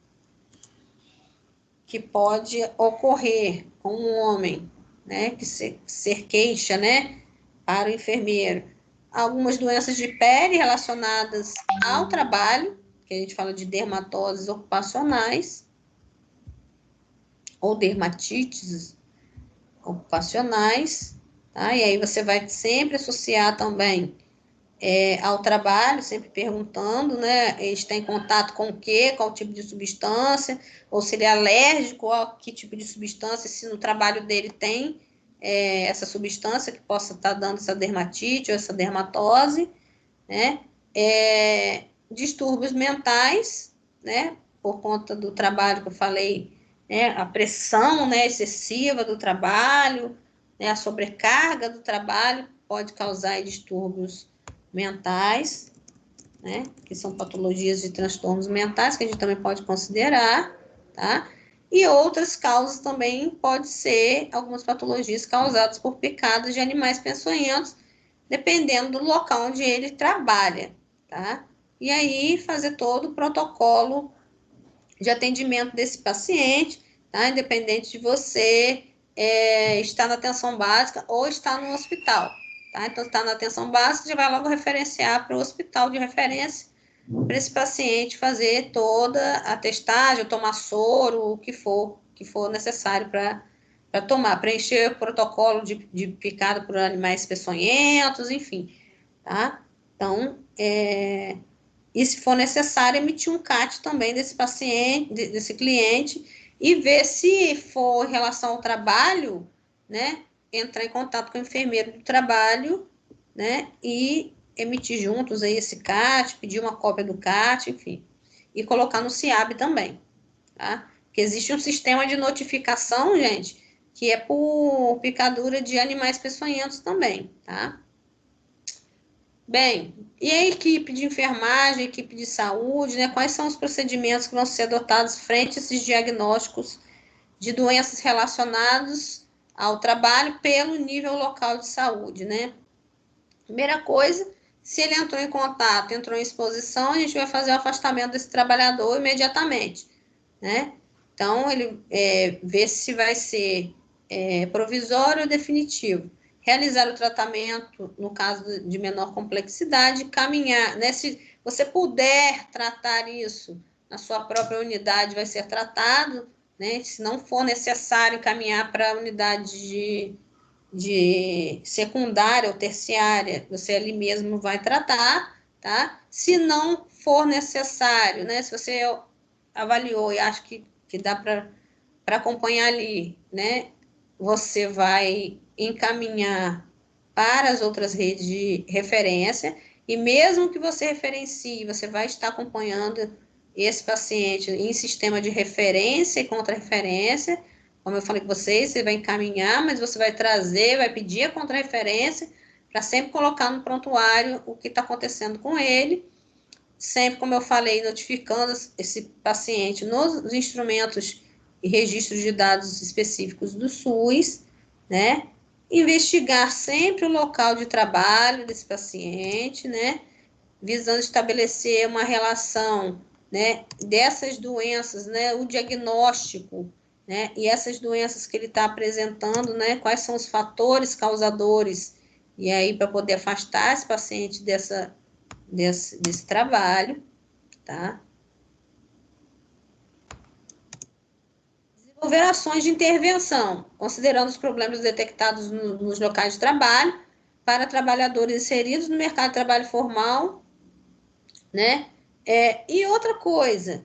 que pode ocorrer com um homem, né, que ser queixa, né, para o enfermeiro. Algumas doenças de pele relacionadas ao trabalho, que a gente fala de dermatoses ocupacionais, ou dermatites ocupacionais, tá? E aí você vai sempre associar também ao trabalho, sempre perguntando, né? Ele está em contato com o quê? Qual tipo de substância? Ou se ele é alérgico a que tipo de substância, se no trabalho dele tem essa substância que possa estar dando essa dermatite ou essa dermatose, né? Distúrbios mentais, né, por conta do trabalho que eu falei, né, a pressão, né, excessiva do trabalho, né, a sobrecarga do trabalho pode causar distúrbios mentais, né, que são patologias de transtornos mentais, que a gente também pode considerar, tá? E outras causas também pode ser algumas patologias causadas por picadas de animais peçonhentos, dependendo do local onde ele trabalha, tá? E aí fazer todo o protocolo de atendimento desse paciente, tá? Independente de você estar na atenção básica ou estar no hospital, tá? Então, está na atenção básica, já vai logo referenciar para o hospital de referência, para esse paciente fazer toda a testagem, tomar soro, o que for necessário para tomar, preencher o protocolo de picada por animais peçonhentos, enfim, tá? Então, e se for necessário, emitir um CAT também desse paciente, desse cliente, e ver se for em relação ao trabalho, né, entrar em contato com o enfermeiro do trabalho, né, e emitir juntos aí esse CAT, pedir uma cópia do CAT, enfim, e colocar no CIAB também, tá? Porque existe um sistema de notificação, gente, que é por picadura de animais peçonhentos também, tá? Bem, e a equipe de enfermagem, a equipe de saúde, né? Quais são os procedimentos que vão ser adotados frente a esses diagnósticos de doenças relacionadas ao trabalho pelo nível local de saúde, né? Primeira coisa, se ele entrou em contato, entrou em exposição, a gente vai fazer o afastamento desse trabalhador imediatamente, né? Então, ele vê se vai ser provisório ou definitivo. Realizar o tratamento, no caso de menor complexidade, caminhar, né? Se você puder tratar isso na sua própria unidade, vai ser tratado, né? Se não for necessário caminhar para a unidade de secundária ou terciária, você ali mesmo vai tratar, tá? Se não for necessário, né? Se você avaliou e acha que dá para acompanhar ali, né? Você vai encaminhar para as outras redes de referência, e mesmo que você referencie, você vai estar acompanhando esse paciente em sistema de referência e contra-referência, como eu falei com vocês, você vai encaminhar, mas você vai trazer, vai pedir a contra-referência, para sempre colocar no prontuário o que está acontecendo com ele, sempre, como eu falei, notificando esse paciente nos instrumentos e registros de dados específicos do SUS, né? Investigar sempre o local de trabalho desse paciente, né? Visando estabelecer uma relação, né, dessas doenças, né, o diagnóstico, né, e essas doenças que ele está apresentando, né, quais são os fatores causadores, e aí para poder afastar esse paciente desse trabalho, tá? Desenvolver ações de intervenção, considerando os problemas detectados nos locais de trabalho, para trabalhadores inseridos no mercado de trabalho formal, né? E outra coisa,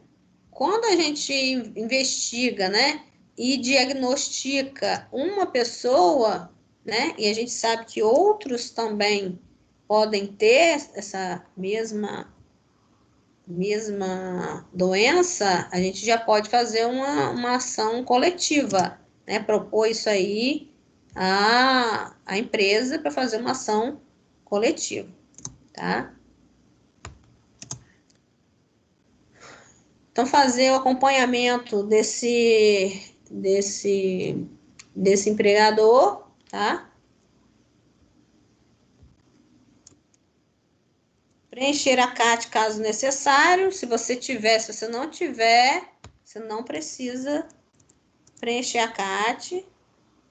quando a gente investiga, né, e diagnostica uma pessoa, né, e a gente sabe que outros também podem ter essa mesma doença, a gente já pode fazer uma ação coletiva, né? Propor isso aí à empresa para fazer uma ação coletiva, tá? Então, fazer o acompanhamento desse empregador, tá? Preencher a CAT caso necessário. Se você tiver, se você não tiver, você não precisa preencher a CAT.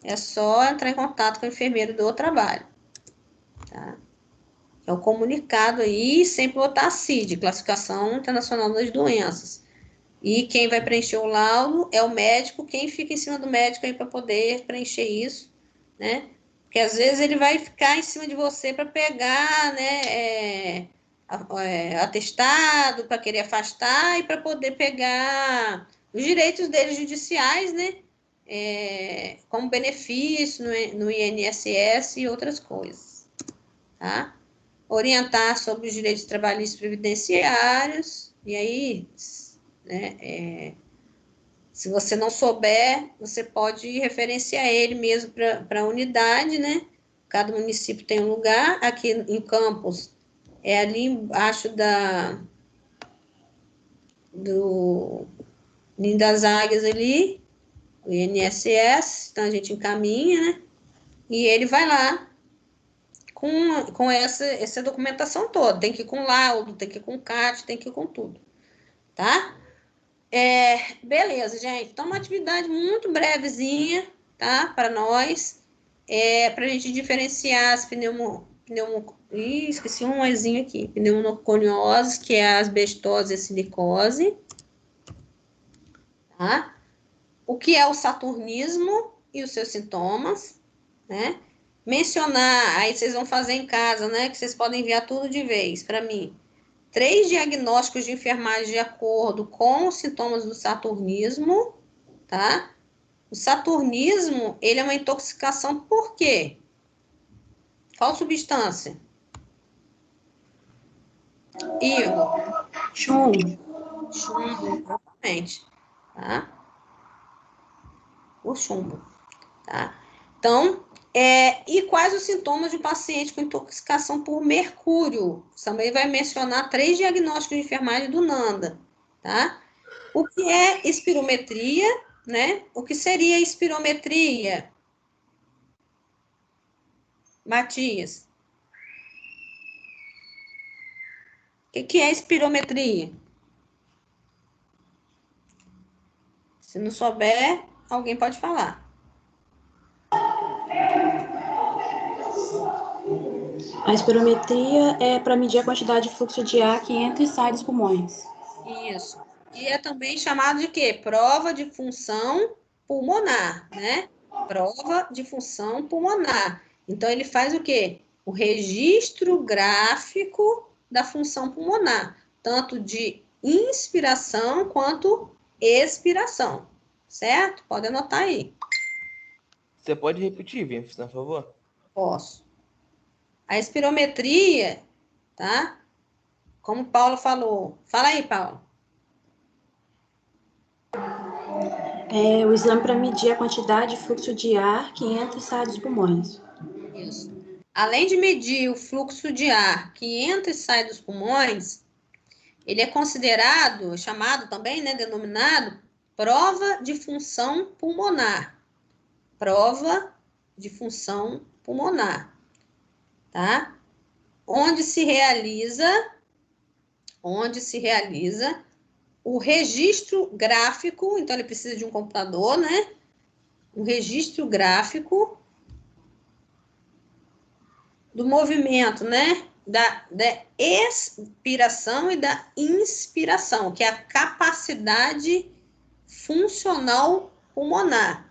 É só entrar em contato com o enfermeiro do trabalho. Tá? É o comunicado aí, sempre botar a CID, Classificação Internacional das Doenças. E quem vai preencher o laudo é o médico, quem fica em cima do médico aí para poder preencher isso, né? Porque às vezes ele vai ficar em cima de você para pegar, né, atestado, para querer afastar e para poder pegar os direitos deles judiciais, né? Como benefício no INSS e outras coisas, tá? Orientar sobre os direitos trabalhistas previdenciários, e aí né? Se você não souber, você pode referenciar ele mesmo para a unidade, né? Cada município tem um lugar. Aqui em Campos, é ali embaixo do Ninho das Águias ali, o INSS, então a gente encaminha, né? E ele vai lá com essa documentação toda. Tem que ir com laudo, tem que ir com CAT, tem que ir com tudo, tá? Beleza, gente. Então, uma atividade muito brevezinha, tá? Para nós, para a gente diferenciar as esqueci um ezinho aqui. Pneumoconioses, que é a asbestose e a silicose, tá? O que é o saturnismo e os seus sintomas, né? Mencionar, aí vocês vão fazer em casa, né? Que vocês podem enviar tudo de vez para mim. 3 diagnósticos de enfermagem de acordo com os sintomas do saturnismo, tá? O saturnismo, ele é uma intoxicação por quê? Qual substância? Igor? Chumbo. Chumbo, exatamente, tá? O chumbo, tá? Então, e quais os sintomas de um paciente com intoxicação por mercúrio? Também vai mencionar 3 diagnósticos de enfermagem do NANDA, tá? O que é espirometria, né? O que seria espirometria? Matias. O que é espirometria? Se não souber, alguém pode falar. A espirometria é para medir a quantidade de fluxo de ar que entra e sai dos pulmões. Isso. E é também chamado de quê? Prova de função pulmonar, né? Prova de função pulmonar. Então, ele faz o quê? O registro gráfico da função pulmonar, tanto de inspiração quanto expiração, certo? Pode anotar aí. Você pode repetir, Vim, por favor? Posso. A espirometria, tá? Como o Paulo falou. Fala aí, Paulo. É o exame para medir a quantidade de fluxo de ar que entra e sai dos pulmões. Isso. Além de medir o fluxo de ar que entra e sai dos pulmões, ele é considerado, chamado também, né, denominado, prova de função pulmonar. Prova de função pulmonar, tá? Onde se realiza o registro gráfico, então ele precisa de um computador, né? Um registro gráfico do movimento, né? Da expiração e da inspiração, que é a capacidade funcional pulmonar,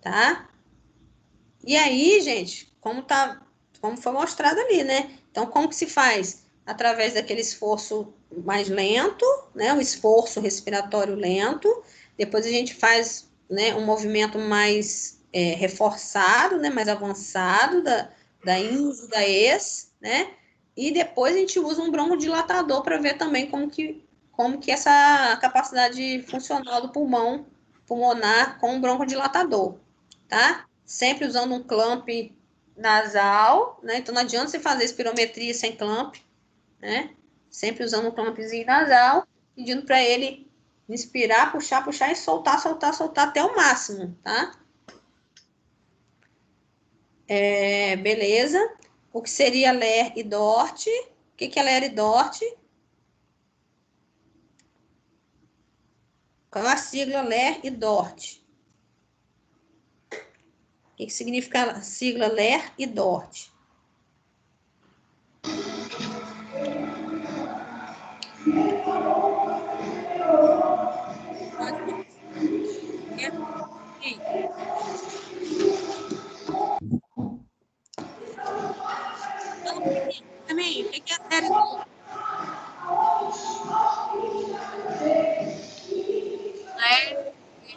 tá? E aí, gente, como foi mostrado ali, né? Então, como que se faz? Através daquele esforço mais lento, né? O esforço respiratório lento. Depois a gente faz, né, um movimento mais reforçado, né? Mais avançado da ins e da ex, né? E depois a gente usa um broncodilatador para ver também como que essa capacidade funcional do pulmão pulmonar com um broncodilatador, tá? Sempre usando um clamp nasal, né? Então não adianta você fazer espirometria sem clamp, né? Sempre usando um clampzinho nasal, pedindo para ele inspirar, puxar, puxar e soltar, soltar, soltar até o máximo, tá? Beleza. O que seria LER e DORT? O que é LER e DORT? Qual é a sigla LER e DORT? O que significa a sigla LER e DORT? Também, o que é LER e DORT?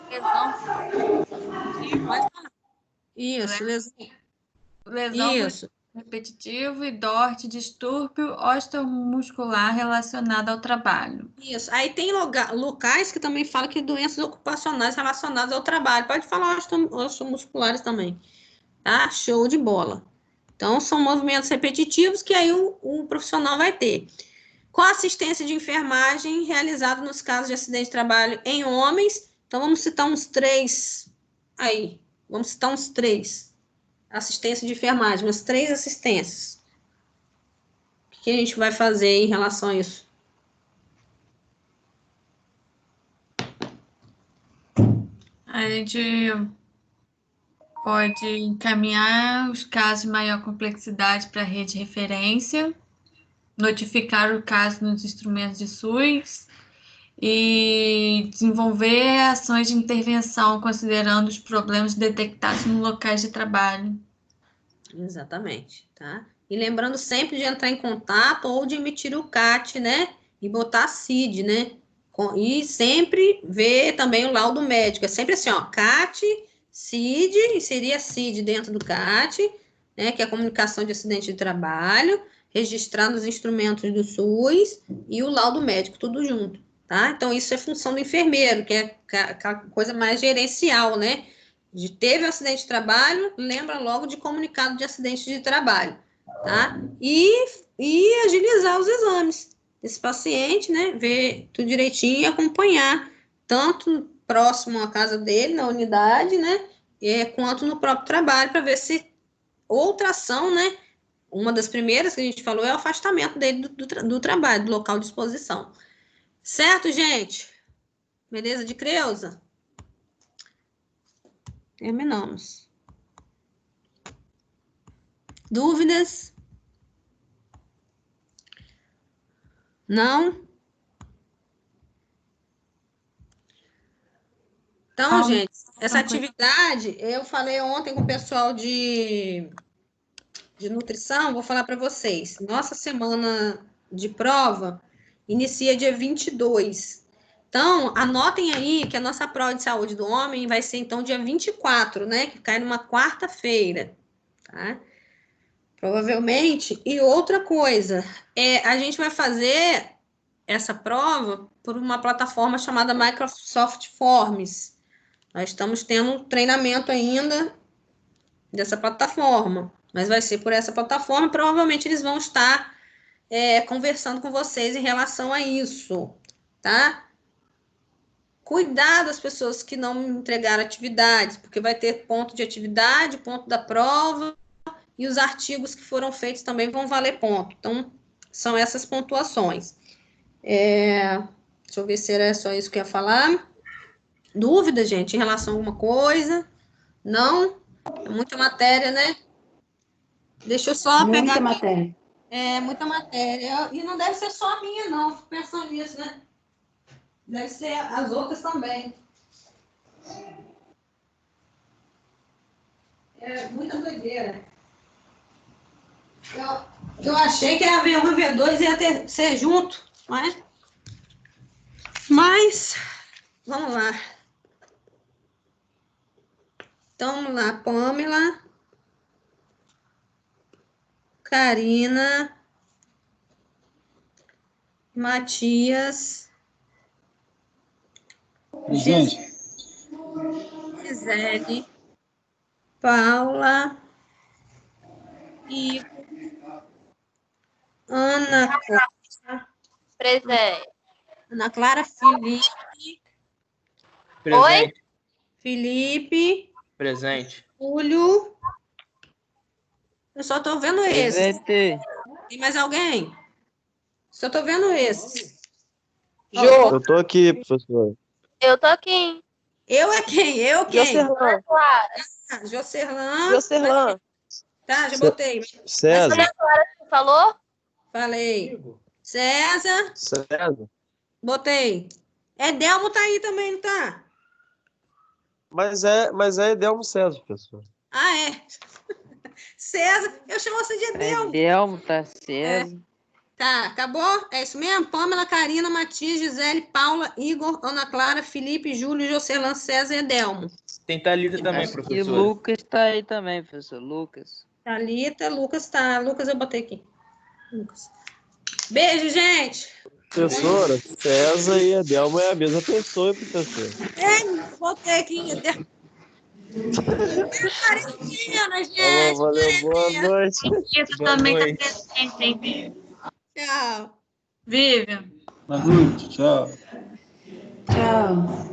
Lesão. Pode falar. Isso, lesão. Lesão Isso. repetitivo e DORT, distúrbio osteomuscular relacionado ao trabalho. Isso. Aí tem locais que também falam que doenças ocupacionais relacionadas ao trabalho. Pode falar osteomusculares também. Tá? Show de bola. Então, são movimentos repetitivos que aí o profissional vai ter. Com assistência de enfermagem realizada nos casos de acidente de trabalho em homens. Então, vamos citar uns 3 aí. Vamos citar uns 3. Assistência de enfermagem, umas 3 assistências. O que a gente vai fazer em relação a isso? A gente pode encaminhar os casos de maior complexidade para a rede de referência, notificar o caso nos instrumentos de SUS e desenvolver ações de intervenção considerando os problemas detectados nos locais de trabalho. Exatamente, tá? E lembrando sempre de entrar em contato ou de emitir o CAT, né? E botar a CID, né? E sempre ver também o laudo médico. É sempre assim, ó, CAT, CID, e seria CID dentro do CAT, né? Que é a comunicação de acidente de trabalho, registrar nos instrumentos do SUS e o laudo médico, tudo junto, tá? Então, isso é função do enfermeiro, que é aquela coisa mais gerencial, né? Teve um acidente de trabalho, lembra logo de comunicado de acidente de trabalho, tá? E agilizar os exames desse paciente, né? Ver tudo direitinho e acompanhar, tanto próximo à casa dele, na unidade, né? Quanto no próprio trabalho, para ver se outra ação, né? Uma das primeiras que a gente falou é o afastamento dele do trabalho, do local de exposição. Certo, gente? Beleza de Creuza? Terminamos. Dúvidas? Não? Então, gente, essa atividade, eu falei ontem com o pessoal de nutrição, vou falar para vocês. Nossa semana de prova inicia dia 22. Então, anotem aí que a nossa prova de saúde do homem vai ser, então, dia 24, né? Que cai numa quarta-feira, tá? Provavelmente. E outra coisa, a gente vai fazer essa prova por uma plataforma chamada Microsoft Forms. Nós estamos tendo um treinamento ainda dessa plataforma, mas vai ser por essa plataforma. Provavelmente eles vão estar conversando com vocês em relação a isso, tá? Cuidar das pessoas que não entregaram atividades, porque vai ter ponto de atividade, ponto da prova, e os artigos que foram feitos também vão valer ponto. Então, são essas pontuações. Deixa eu ver se era só isso que eu ia falar. Dúvida, gente, em relação a alguma coisa? Não? É muita matéria, né? Deixa eu só pegar... Muita matéria. Muita matéria. E não deve ser só a minha, não. Fico pensando nisso, né? Deve ser as outras também. É muita doideira. Eu achei que a V1 e a V2 ia ser junto, não é? Mas, vamos lá. Então, vamos lá. Pamela, Karina, Matias, Gente, Gisele, Paula, Igor, Ana Clara, Presente. Ana Clara, Felipe, Presente. Felipe, Presente. Júlio. Eu só tô vendo esse. Presente. Tem mais alguém? Só tô vendo esse. Eu tô aqui, professor. Eu tô aqui. Eu é quem? Eu quem? Jocerlan. Ah, Jocerlan. Jocerlan. Tá, já botei. César. Você falou? Falei. César. César. Botei. Delmo tá aí também, não tá? Mas é Edelmo César, professor. Ah, é. César. Eu chamo você de Edelmo. Edelmo, tá César. Tá, acabou? É isso mesmo? Pamela, Karina, Matias, Gisele, Paula, Igor, Ana Clara, Felipe, Júlio, Jocelyn, César e Edelmo. Tem Thalita também, E professor. Lucas tá aí também, professor. Lucas. Thalita, Lucas tá. Lucas, eu botei aqui. Lucas. Beijo, gente. Professora, César e a Delma é a mesma pessoa, professor. Botei aqui. Quarentena, gente. Valeu, boa noite. Isso Boa também noite. tá presente, hein, Vivian? Tchau. Vivian. Boa noite, tchau. Tchau.